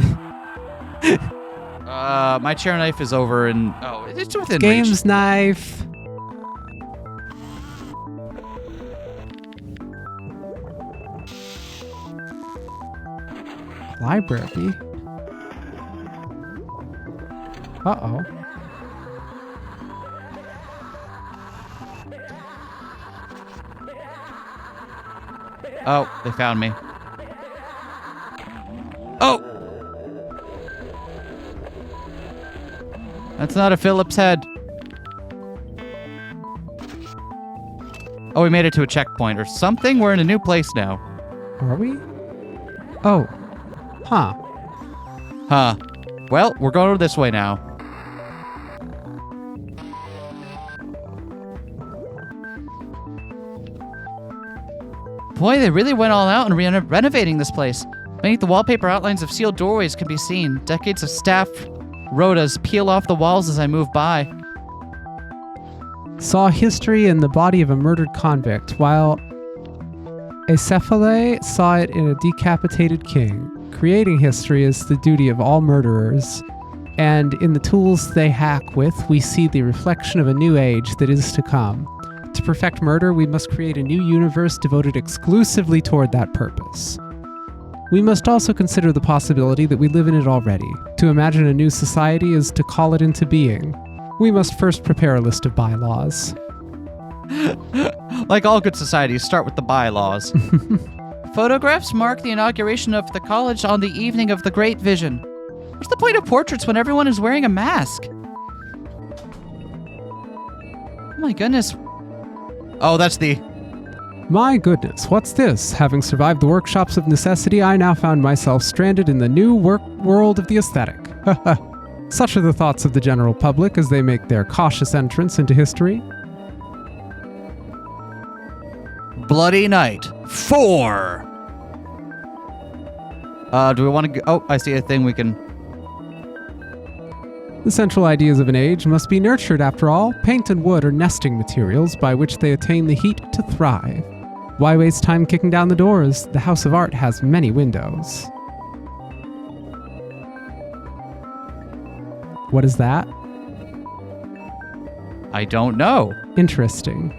My chair knife is over in... Oh, it's within Games reach. knife. Library. Uh-oh. Oh, they found me. That's not a Phillips head. Oh, we made it to a checkpoint or something. We're in a new place now. Are we? Oh. Huh. Huh. Well, we're going this way now. Boy, they really went all out in renovating this place. Beneath the wallpaper, outlines of sealed doorways can be seen. Decades of staff rotas peel off the walls as I move by. Saw history in the body of a murdered convict, while Acephale saw it in a decapitated king. Creating history is the duty of all murderers, and in the tools they hack with, we see the reflection of a new age that is to come. To perfect murder, we must create a new universe devoted exclusively toward that purpose. We must also consider the possibility that we live in it already. To imagine a new society is to call it into being. We must first prepare a list of bylaws. Like all good societies, start with the bylaws. Photographs mark the inauguration of the college on the evening of the Great Vision. What's the point of portraits when everyone is wearing a mask? Oh my goodness. Oh, that's the... My goodness, what's this? Having survived the workshops of necessity, I now found myself stranded in the new world of the aesthetic. Such are the thoughts of the general public as they make their cautious entrance into history. Bloody Night 4. Do we want to go? Oh, I see a thing we can... The central ideas of an age must be nurtured after all. Paint and wood are nesting materials by which they attain the heat to thrive. Why waste time kicking down the doors? The House of Art has many windows. What is that? I don't know. Interesting.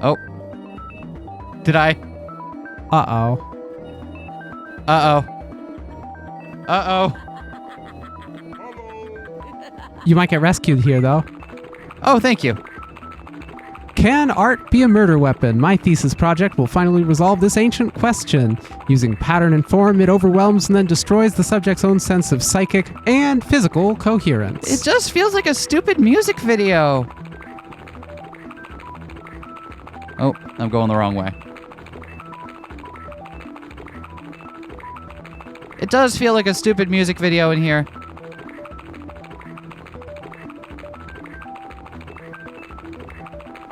Oh. Did I? Uh-oh. Uh-oh. Uh-oh. You might get rescued here, though. Oh, thank you. Can art be a murder weapon? My thesis project will finally resolve this ancient question. Using pattern and form, it overwhelms and then destroys the subject's own sense of psychic and physical coherence. It just feels like a stupid music video. Oh, I'm going the wrong way. It does feel like a stupid music video in here.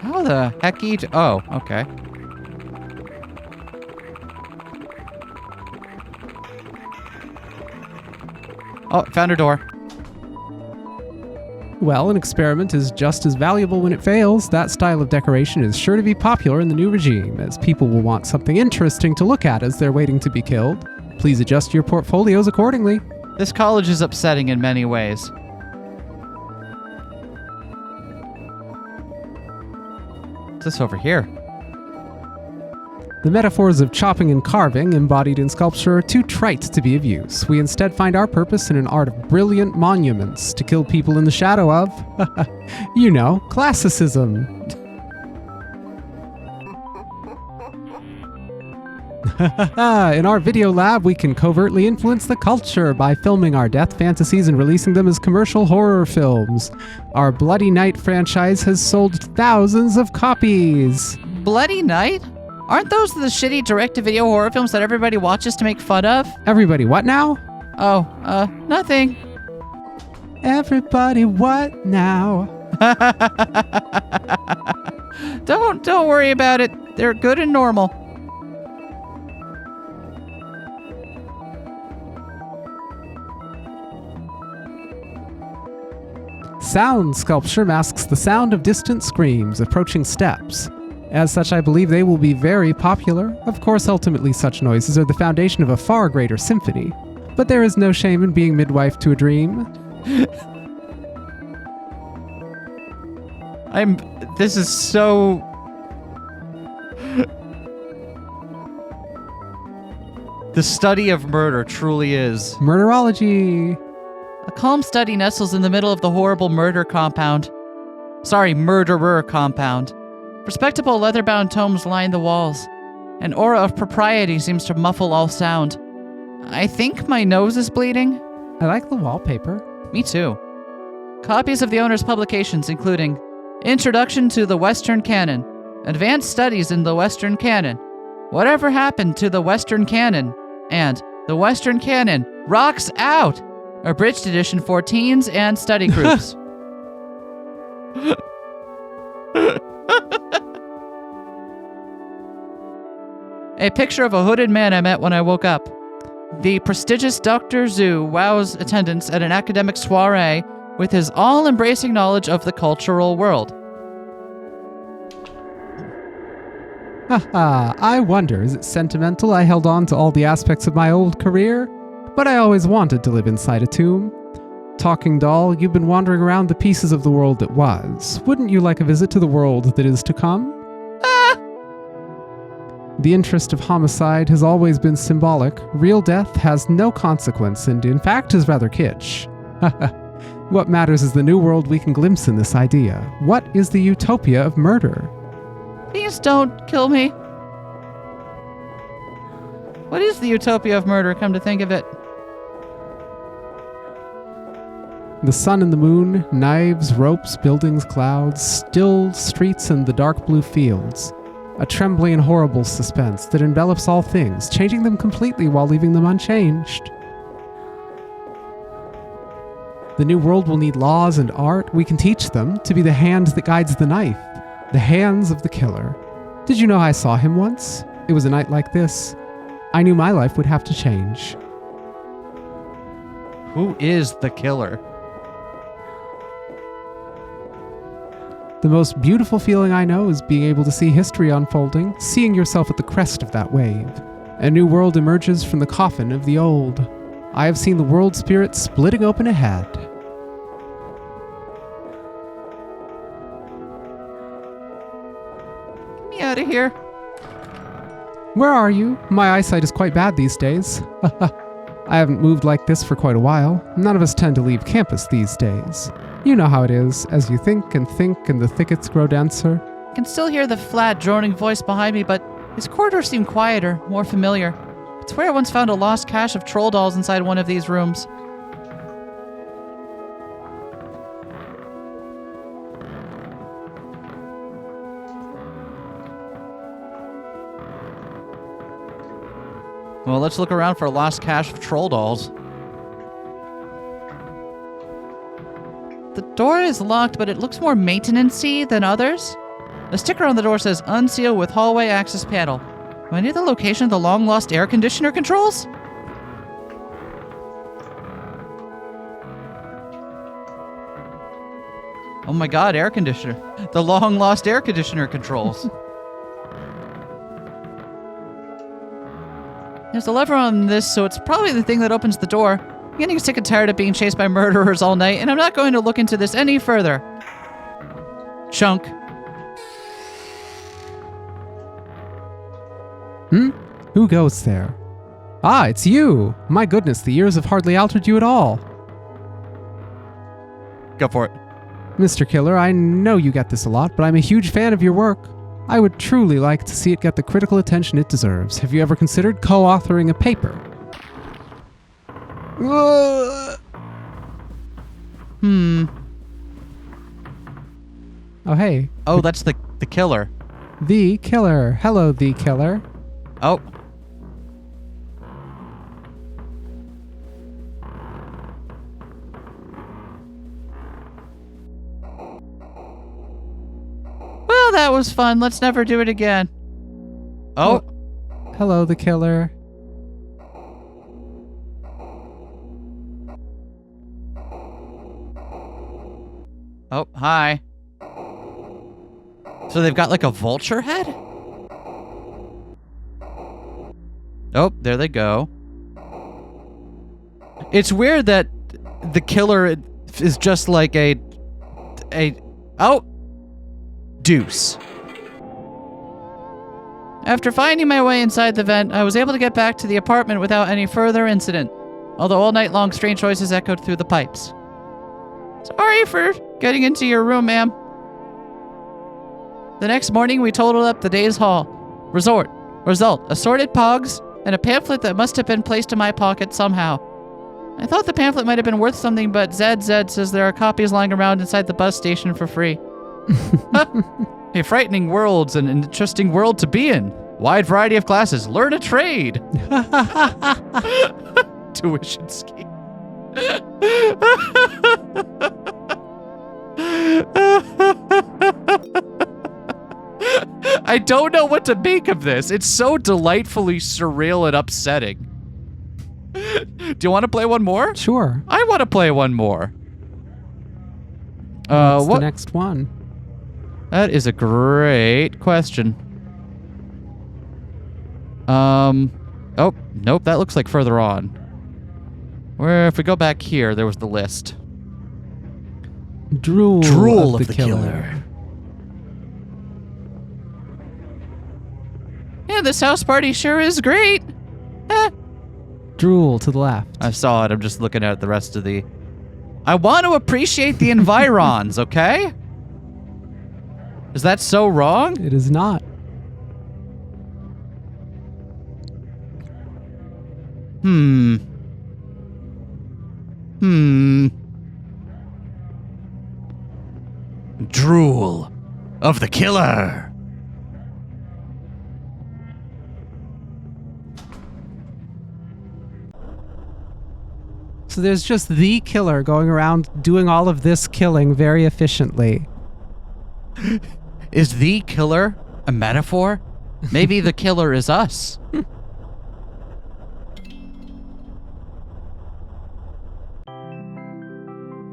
How the heck oh, okay. Oh, found a door. Well, an experiment is just as valuable when it fails. That style of decoration is sure to be popular in the new regime, as people will want something interesting to look at as they're waiting to be killed. Please adjust your portfolios accordingly. This college is upsetting in many ways. What's this over here? The metaphors of chopping and carving embodied in sculpture are too trite to be of use. We instead find our purpose in an art of brilliant monuments to kill people in the shadow of, you know, classicism. In our video lab, we can covertly influence the culture by filming our death fantasies and releasing them as commercial horror films. Our Bloody Night franchise has sold thousands of copies. Bloody Night? Aren't those the shitty direct-to-video horror films that everybody watches to make fun of? Everybody, what now? Oh, nothing. Everybody, what now? Don't worry about it. They're good and normal. Sound sculpture masks the sound of distant screams, approaching steps. As such, I believe they will be very popular. Of course, ultimately such noises are the foundation of a far greater symphony. But there is no shame in being midwife to a dream. This is so... The study of murder truly is. Murderology. A calm study nestles in the middle of the horrible murderer compound. Respectable leather-bound tomes line the walls. An aura of propriety seems to muffle all sound. I think my nose is bleeding. I like the wallpaper. Me too. Copies of the owner's publications, including Introduction to the Western Canon, Advanced Studies in the Western Canon, Whatever Happened to the Western Canon, and The Western Canon Rocks Out, abridged edition for teens and study groups. A picture of a hooded man I met when I woke up. The prestigious Dr. Zhu wows attendance at an academic soiree with his all-embracing knowledge of the cultural world. Haha, I wonder, is it sentimental I held on to all the aspects of my old career? But I always wanted to live inside a tomb. Talking doll, you've been wandering around the pieces of the world that was. Wouldn't you like a visit to the world that is to come? The interest of homicide has always been symbolic. Real death has no consequence and in fact is rather kitsch. What matters is the new world we can glimpse in this idea. What is the utopia of murder? Please don't kill me. What is the utopia of murder, come to think of it? The sun and the moon, knives, ropes, buildings, clouds, still streets and the dark blue fields. A trembling and horrible suspense that envelops all things, changing them completely while leaving them unchanged. The new world will need laws and art. We can teach them to be the hand that guides the knife, the hands of the killer. Did you know I saw him once? It was a night like this. I knew my life would have to change. Who is the killer? The most beautiful feeling I know is being able to see history unfolding, seeing yourself at the crest of that wave. A new world emerges from the coffin of the old. I have seen the world spirit splitting open ahead. Get me out of here. Where are you? My eyesight is quite bad these days. I haven't moved like this for quite a while. None of us tend to leave campus these days. You know how it is, as you think and the thickets grow denser. I can still hear the flat, droning voice behind me, but his corridors seem quieter, more familiar. It's where I once found a lost cache of troll dolls inside one of these rooms. Well, let's look around for a lost cache of troll dolls. The door is locked, but it looks more maintenance-y than others. The sticker on the door says, unseal with hallway access panel. Am I near the location of the long-lost air conditioner controls? Oh my god, air conditioner. The long-lost air conditioner controls. There's a lever on this, so it's probably the thing that opens the door. I'm getting sick and tired of being chased by murderers all night, and I'm not going to look into this any further. Chunk. Who goes there? Ah, it's you! My goodness, the years have hardly altered you at all. Go for it. Mr. Killer, I know you get this a lot, but I'm a huge fan of your work. I would truly like to see it get the critical attention it deserves. Have you ever considered co-authoring a paper? Oh, hey. Oh, that's the killer. The Killer. Hello, The Killer. Oh. Well, that was fun. Let's never do it again. Oh. Hello, The Killer. Oh, hi. So they've got like a vulture head? Oh, there they go. It's weird that the killer is just like a deuce. After finding my way inside the vent, I was able to get back to the apartment without any further incident, although all night long strange voices echoed through the pipes. Sorry for getting into your room, ma'am. The next morning, we totaled up the day's haul. Result, assorted pogs and a pamphlet that must have been placed in my pocket somehow. I thought the pamphlet might have been worth something, but Zed says there are copies lying around inside the bus station for free. A frightening world and an interesting world to be in. Wide variety of classes. Learn a trade. Tuition scheme. I don't know what to make of this. It's so delightfully surreal and upsetting. Do you want to play one more? Sure. I want to play one more. What's what? the next one? That is a great question. Oh, nope, that looks like further on. Where, if we go back here, there was the list. Drool of the killer. Yeah, this house party sure is great. Drool to the left. I saw it. I'm just looking at the rest of the... I want to appreciate the environs, okay? Is that so wrong? It is not. Drool of the killer. So there's just the killer going around doing all of this killing very efficiently. Is the killer a metaphor? Maybe the killer is us.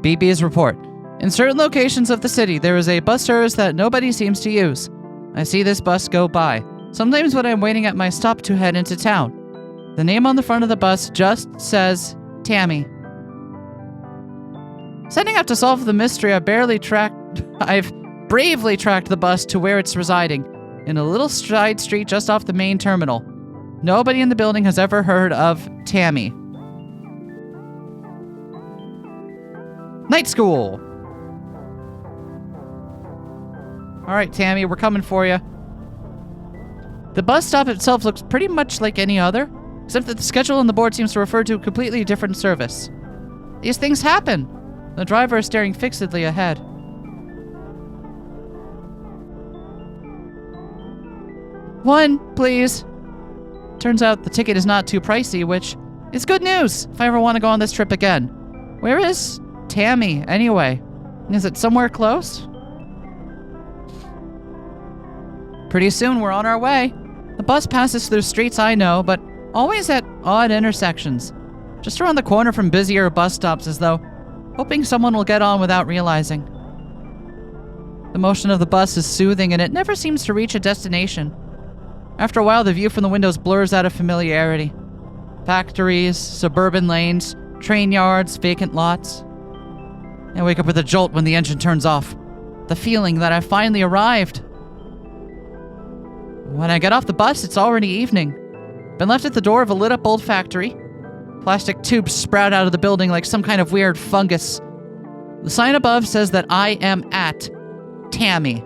BB's report. In certain locations of the city, there is a bus service that nobody seems to use. I see this bus go by, sometimes when I'm waiting at my stop to head into town. The name on the front of the bus just says Tammy. Setting out to solve the mystery, I've bravely tracked the bus to where it's residing, in a little side street just off the main terminal. Nobody in the building has ever heard of Tammy. Night school! Alright, Tammy, we're coming for you. The bus stop itself looks pretty much like any other, except that the schedule on the board seems to refer to a completely different service. These things happen. The driver is staring fixedly ahead. One, please. Turns out the ticket is not too pricey, which is good news if I ever want to go on this trip again. Where is Tammy, anyway? Is it somewhere close? Pretty soon we're on our way. The bus passes through streets I know, but always at odd intersections. Just around the corner from busier bus stops, as though hoping someone will get on without realizing. The motion of the bus is soothing, and it never seems to reach a destination. After a while, the view from the windows blurs out of familiarity. Factories, suburban lanes, train yards, vacant lots. I wake up with a jolt when the engine turns off. The feeling that I've finally arrived. When I get off the bus, it's already evening. Been left at the door of a lit-up old factory. Plastic tubes sprout out of the building like some kind of weird fungus. The sign above says that I am at Tammy.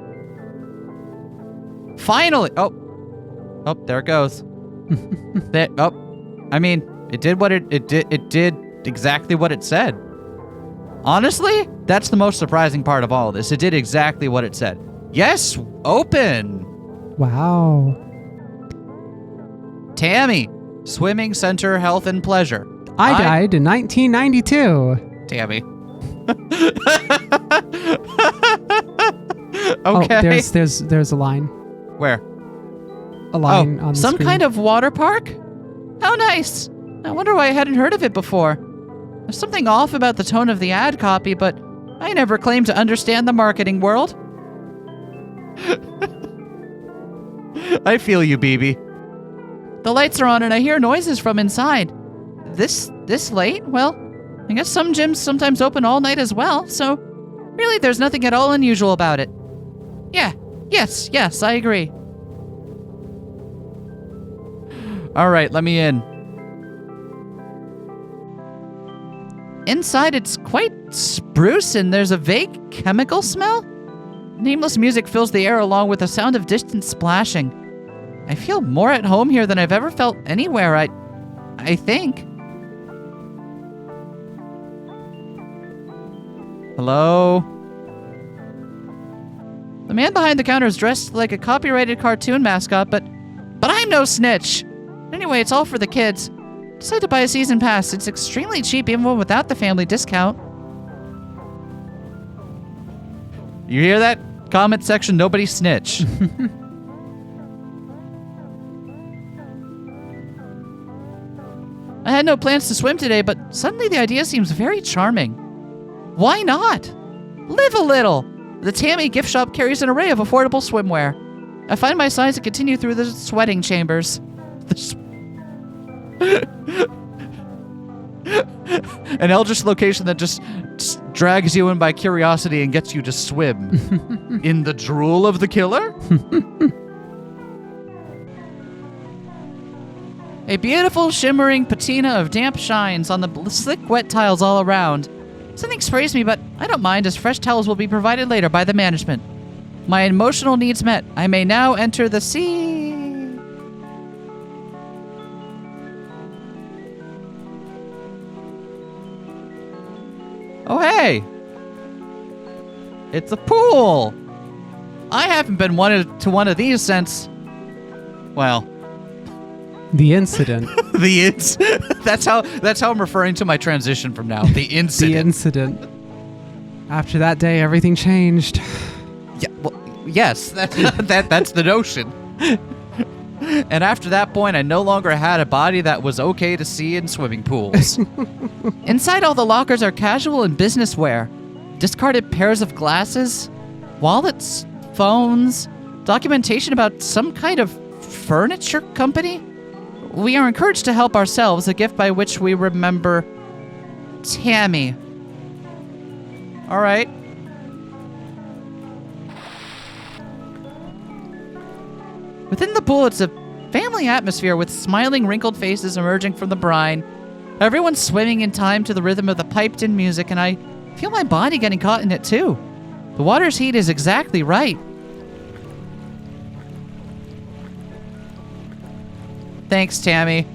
Finally! Oh, there it goes. It did what it did exactly what it said. Honestly, that's the most surprising part of all of this. It did exactly what it said. Yes, open. Wow. Tammy, Swimming Center, Health and Pleasure. I died in 1992. Tammy. Okay. Oh, there's a line. Where? A line on the some screen. kind of water park? How nice. I wonder why I hadn't heard of it before. There's something off about the tone of the ad copy, but I never claimed to understand the marketing world. I feel you, BB. The lights are on and I hear noises from inside. This late? Well, I guess some gyms sometimes open all night as well, so really there's nothing at all unusual about it. Yes, I agree. All right, let me in. Inside, it's quite spruce and there's a vague chemical smell. Nameless music fills the air along with a sound of distant splashing. I feel more at home here than I've ever felt anywhere, I think. Hello? The man behind the counter is dressed like a copyrighted cartoon mascot, but I'm no snitch. Anyway, it's all for the kids. Decided to buy a season pass. It's extremely cheap even without the family discount. You hear that? Comment section, nobody snitch. I had no plans to swim today, but suddenly the idea seems very charming. Why not? Live a little. The Tammy gift shop carries an array of affordable swimwear. I find my size and continue through the sweating chambers. An eldritch location that just drags you in by curiosity and gets you to swim. In the drool of the killer? A beautiful shimmering patina of damp shines on the slick wet tiles all around. Something sprays me, but I don't mind as fresh towels will be provided later by the management. My emotional needs met. I may now enter the sea. Oh, hey! It's a pool! I haven't been to one of these since... Well... The incident. That's how I'm referring to my transition from now. The incident. The incident. After that day, everything changed. Yeah, well, yes, that's the notion. And after that point, I no longer had a body that was okay to see in swimming pools. Inside all the lockers are casual and business wear. Discarded pairs of glasses, wallets, phones, documentation about some kind of furniture company. We are encouraged to help ourselves, a gift by which we remember Tammy. All right. Within the pool, it's a family atmosphere with smiling, wrinkled faces emerging from the brine. Everyone's swimming in time to the rhythm of the piped-in music, and I feel my body getting caught in it too. The water's heat is exactly right. Thanks, Tammy.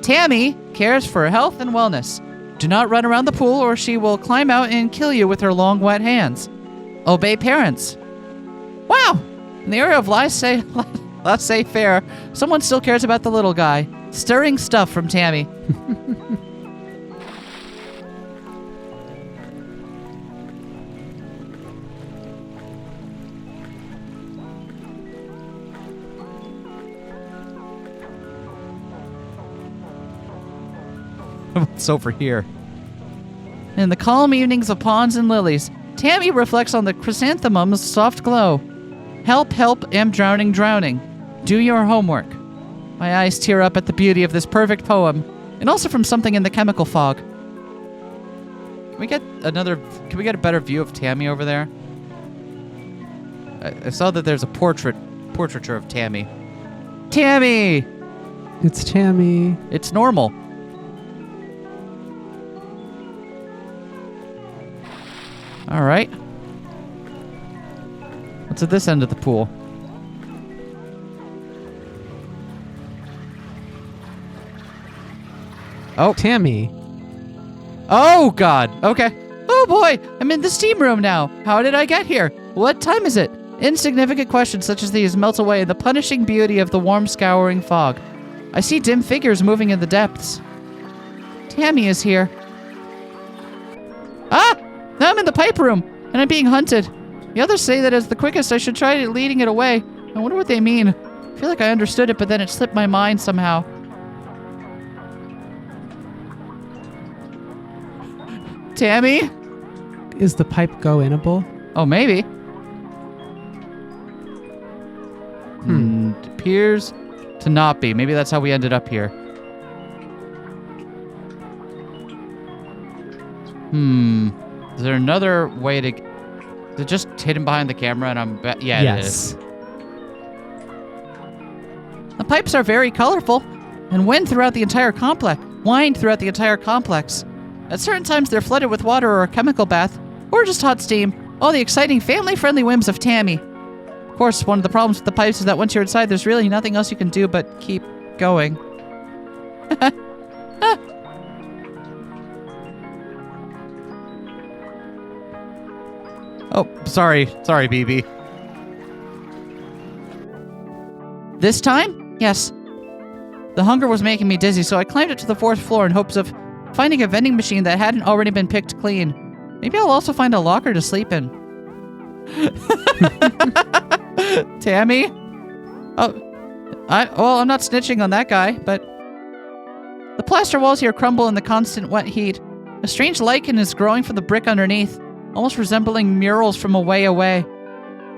Tammy cares for health and wellness. Do not run around the pool or she will climb out and kill you with her long, wet hands. Obey parents. Wow! In the area of laissez-faire, someone still cares about the little guy. Stirring stuff from Tammy. What's over here? In the calm evenings of ponds and lilies, Tammy reflects on the chrysanthemum's soft glow. Help, help, am drowning, drowning. Do your homework. My eyes tear up at the beauty of this perfect poem, and also from something in the chemical fog. Can we get a better view of Tammy over there? I saw that there's a portraiture of Tammy. Tammy! It's Tammy. It's normal. All right. What's at this end of the pool? Oh, Tammy. Oh, God. Okay. Oh, boy. I'm in the steam room now. How did I get here? What time is it? Insignificant questions such as these melt away in the punishing beauty of the warm, scouring fog. I see dim figures moving in the depths. Tammy is here. Ah! Now I'm in the pipe room, and I'm being hunted. The others say that as the quickest I should try leading it away. I wonder what they mean. I feel like I understood it, but then it slipped my mind somehow. Tammy? Is the pipe go-inable? Oh, maybe. It appears to not be. Maybe that's how we ended up here. Is there another way to... Is it just hidden behind the camera and I'm... Yeah, yes. It is. The pipes are very colorful and wind throughout the entire complex. Wind throughout the entire complex. At certain times, they're flooded with water or a chemical bath, or just hot steam. All the exciting, family-friendly whims of Tammy. Of course, one of the problems with the pipes is that once you're inside, there's really nothing else you can do but keep going. Oh, sorry, BB. This time? Yes. The hunger was making me dizzy, so I climbed up to the 4th floor in hopes of finding a vending machine that hadn't already been picked clean. Maybe I'll also find a locker to sleep in. Tammy? I'm not snitching on that guy, but... The plaster walls here crumble in the constant wet heat. A strange lichen is growing from the brick underneath, almost resembling murals from a way away.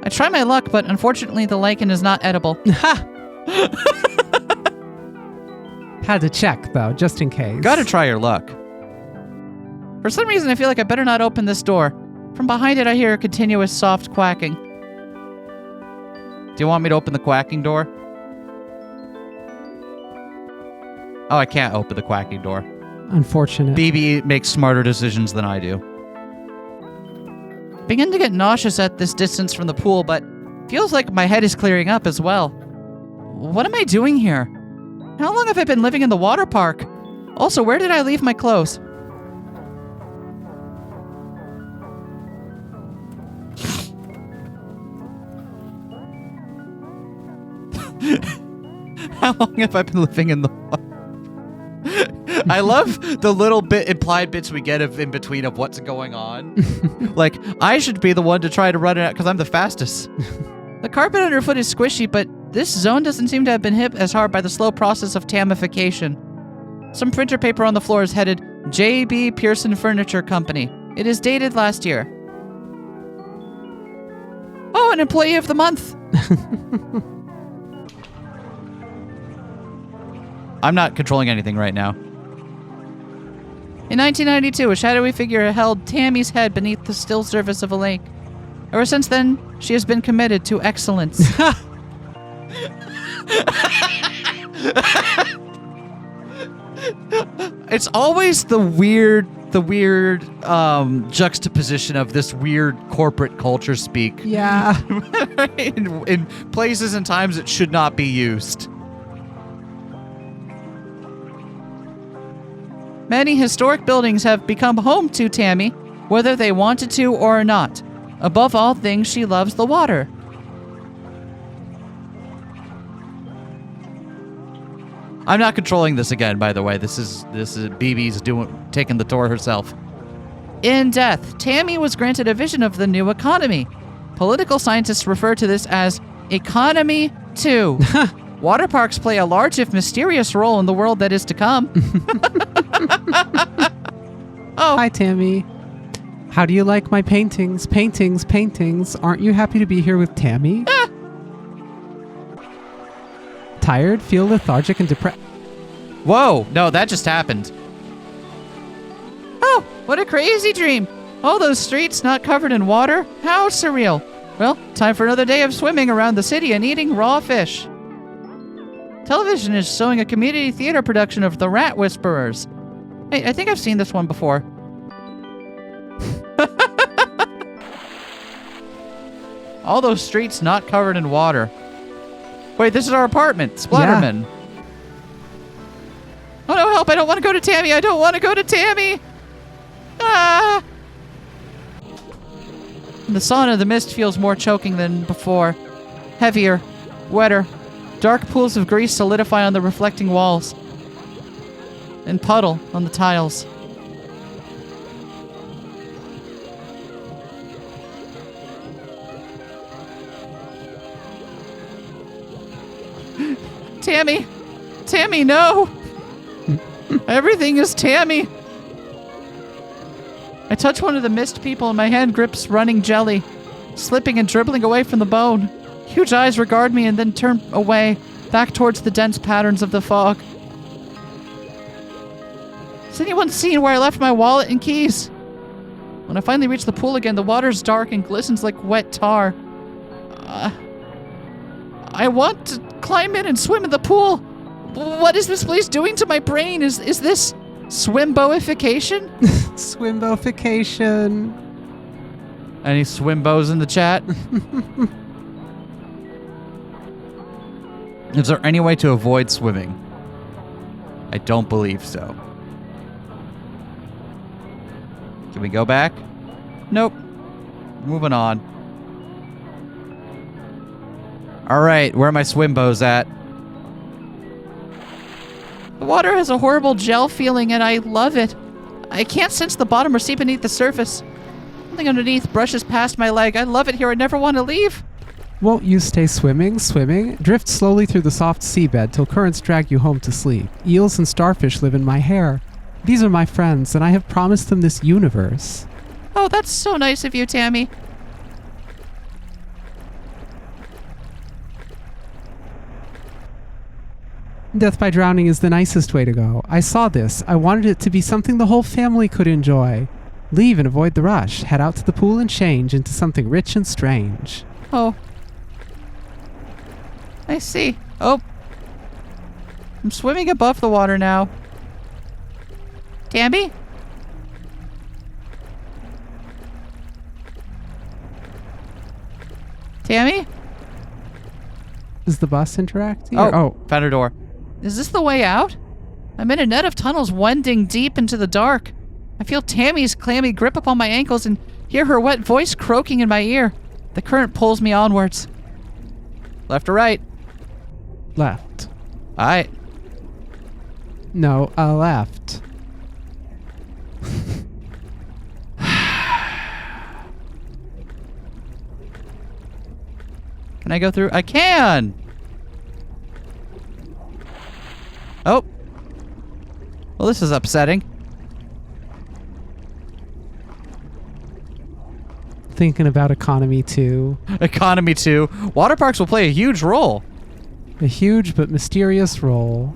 I try my luck, but unfortunately the lichen is not edible. Ha! Had to check, though, just in case. Gotta try your luck. For some reason, I feel like I better not open this door. From behind it, I hear a continuous soft quacking. Do you want me to open the quacking door? Oh, I can't open the quacking door. Unfortunate. BB makes smarter decisions than I do. I begin to get nauseous at this distance from the pool, but feels like my head is clearing up as well. What am I doing here? How long have I been living in the water park? Also, where did I leave my clothes? How long have I been living in the water? I love the little implied bits we get in between of what's going on. Like, I should be the one to try to run it out because I'm the fastest. The carpet underfoot is squishy, but this zone doesn't seem to have been hit as hard by the slow process of tamification. Some printer paper on the floor is headed J.B. Pearson Furniture Company. It is dated last year. Oh, an employee of the month. I'm not controlling anything right now. In 1992, a shadowy figure held Tammy's head beneath the still surface of a lake. Ever since then, she has been committed to excellence. It's always the weird juxtaposition of this weird corporate culture speak. Yeah. in places and times it should not be used. Many historic buildings have become home to Tammy, whether they wanted to or not. Above all things, she loves the water. I'm not controlling this again, by the way. This is BB's taking the tour herself. In death, Tammy was granted a vision of the new economy. Political scientists refer to this as Economy 2. Water parks play a large, if mysterious, role in the world that is to come. Oh. Hi, Tammy. How do you like my paintings? Paintings. Aren't you happy to be here with Tammy? Tired? Feel lethargic and depressed? Whoa, no, that just happened. Oh, what a crazy dream. All those streets not covered in water? How surreal. Well, time for another day of swimming around the city and eating raw fish. Television is showing a community theater production of The Rat Whisperers. Hey, I think I've seen this one before. All those streets not covered in water. Wait, this is our apartment. Splatterman. Yeah. Oh no, help. I don't want to go to Tammy. I don't want to go to Tammy. Ah! The sauna of the mist feels more choking than before. Heavier. Wetter. Dark pools of grease solidify on the reflecting walls. And puddle on the tiles. Tammy! Tammy, no! Everything is Tammy! I touch one of the mist people and my hand grips running jelly, slipping and dribbling away from the bone. Huge eyes regard me and then turn away, back towards the dense patterns of the fog. Has anyone seen where I left my wallet and keys? When I finally reach the pool again, the water's dark and glistens like wet tar. I want to climb in and swim in the pool. What is this place doing to my brain? Is this swimboification? Swimboification. Any swimbos in the chat? Is there any way to avoid swimming? I don't believe so. Can we go back? Nope. Moving on. All right, where are my swim bows at? The water has a horrible gel feeling and I love it. I can't sense the bottom or see beneath the surface. Something underneath brushes past my leg. I love it here. I never want to leave. Won't you stay swimming? Drift slowly through the soft seabed till currents drag you home to sleep. Eels and starfish live in my hair. These are my friends, and I have promised them this universe. Oh, that's so nice of you, Tammy. Death by drowning is the nicest way to go. I saw this. I wanted it to be something the whole family could enjoy. Leave and avoid the rush. Head out to the pool and change into something rich and strange. Oh. I see. Oh. I'm swimming above the water now. Tammy? Tammy? Does the bus interact here? Oh, found her door. Is this the way out? I'm in a net of tunnels winding deep into the dark. I feel Tammy's clammy grip upon my ankles and hear her wet voice croaking in my ear. The current pulls me onwards. Left or right? Left. Alright. No, left. Can I go through? I can! Oh. Well, this is upsetting. Thinking about economy too. Economy 2. Water parks will play a huge role. A huge but mysterious role.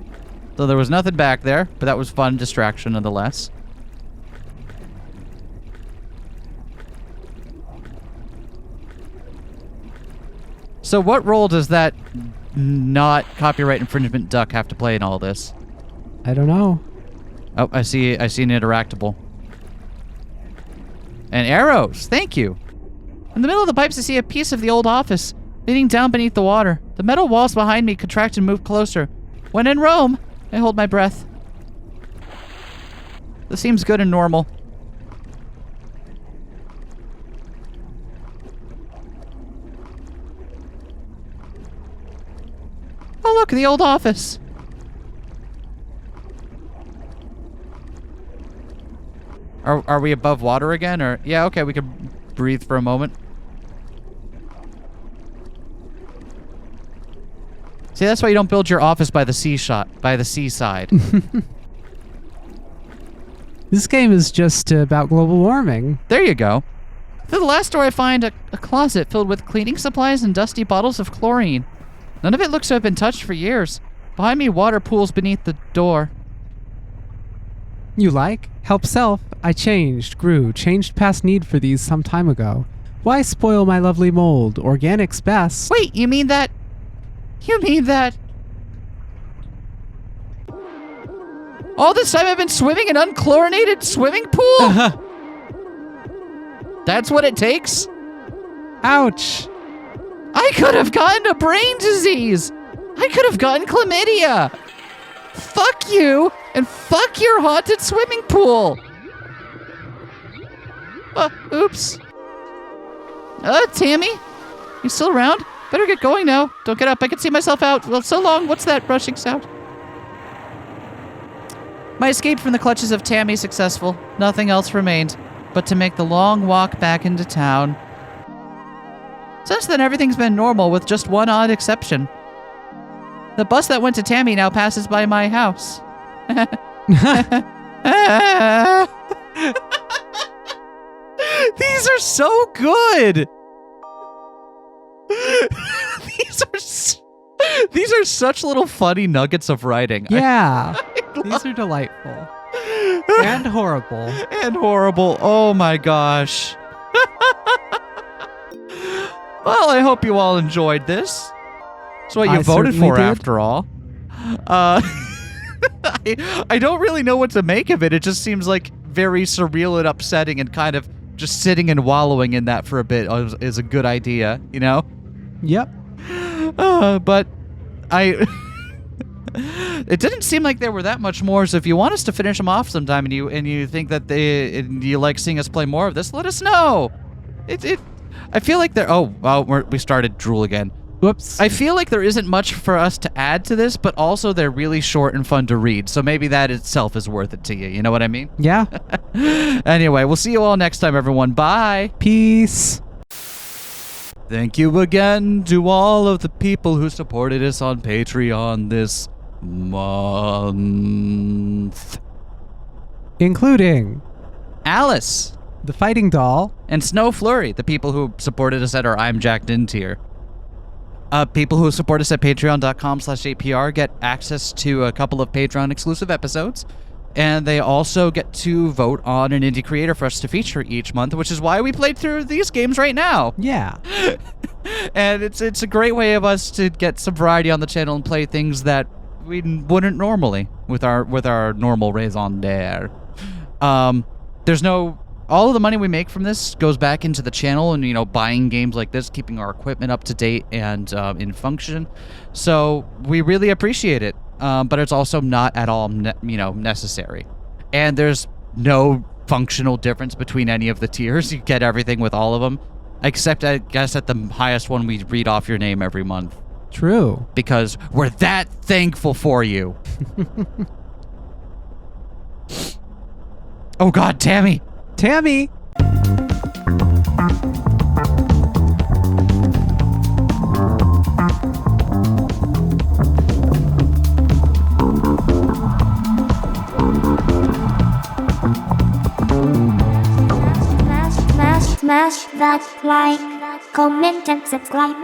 Though there was nothing back there, but that was fun distraction nonetheless. So what role does that not copyright infringement duck have to play in all this? I don't know. Oh, I see an interactable. And arrows, thank you. In the middle of the pipes I see a piece of the old office, leaning down beneath the water. The metal walls behind me contract and move closer. When in Rome, I hold my breath. This seems good and normal. Oh look, the old office. Are we above water again, or yeah? Okay, we could breathe for a moment. See, that's why you don't build your office by the seaside. This game is just about global warming. There you go. Through the last door, I find a closet filled with cleaning supplies and dusty bottles of chlorine. None of it looks to have been touched for years. Behind me, water pools beneath the door. You like? Help self. I changed past need for these some time ago. Why spoil my lovely mold? Organic's best. Wait, you mean that? All this time I've been swimming in an unchlorinated swimming pool? That's what it takes? Ouch. I could have gotten a brain disease. I could have gotten chlamydia. Fuck you, and fuck your haunted swimming pool. Oops. Tammy? You still around? Better get going now. Don't get up. I can see myself out. Well, so long. What's that rushing sound? My escape from the clutches of Tammy successful. Nothing else remained but to make the long walk back into town. Since then, everything's been normal with just one odd exception. The bus that went to Tammy now passes by my house. These are so good. These are such little funny nuggets of writing. Yeah. These are delightful. And horrible. And horrible. Oh my gosh. Well, I hope you all enjoyed this. It's what you voted for, after all. I don't really know what to make of it. It just seems like very surreal and upsetting, and kind of just sitting and wallowing in that for a bit is a good idea, you know? Yep. But It didn't seem like there were that much more. So if you want us to finish them off sometime, and you think that you like seeing us play more of this, let us know. I feel like there. Oh, well, we started Drool again. Whoops. I feel like there isn't much for us to add to this, but also they're really short and fun to read. So maybe that itself is worth it to you. You know what I mean? Yeah. Anyway, we'll see you all next time, everyone. Bye. Peace. Thank you again to all of the people who supported us on Patreon this month. Including Alice. the Fighting Doll. And Snow Flurry, the people who supported us at our I'm Jacked In tier. People who support us at patreon.com/APR get access to a couple of Patreon exclusive episodes. And they also get to vote on an indie creator for us to feature each month, which is why we played through these games right now. Yeah. And it's a great way of us to get some variety on the channel and play things that we wouldn't normally with our normal raison d'etre. All of the money we make from this goes back into the channel and, buying games like this, keeping our equipment up to date and in function. So we really appreciate it. But it's also not at all, necessary. And there's no functional difference between any of the tiers. You get everything with all of them, except I guess at the highest one, we read off your name every month. True. Because we're that thankful for you. Oh God, Tammy. Tammy. Smash that like, comment and subscribe.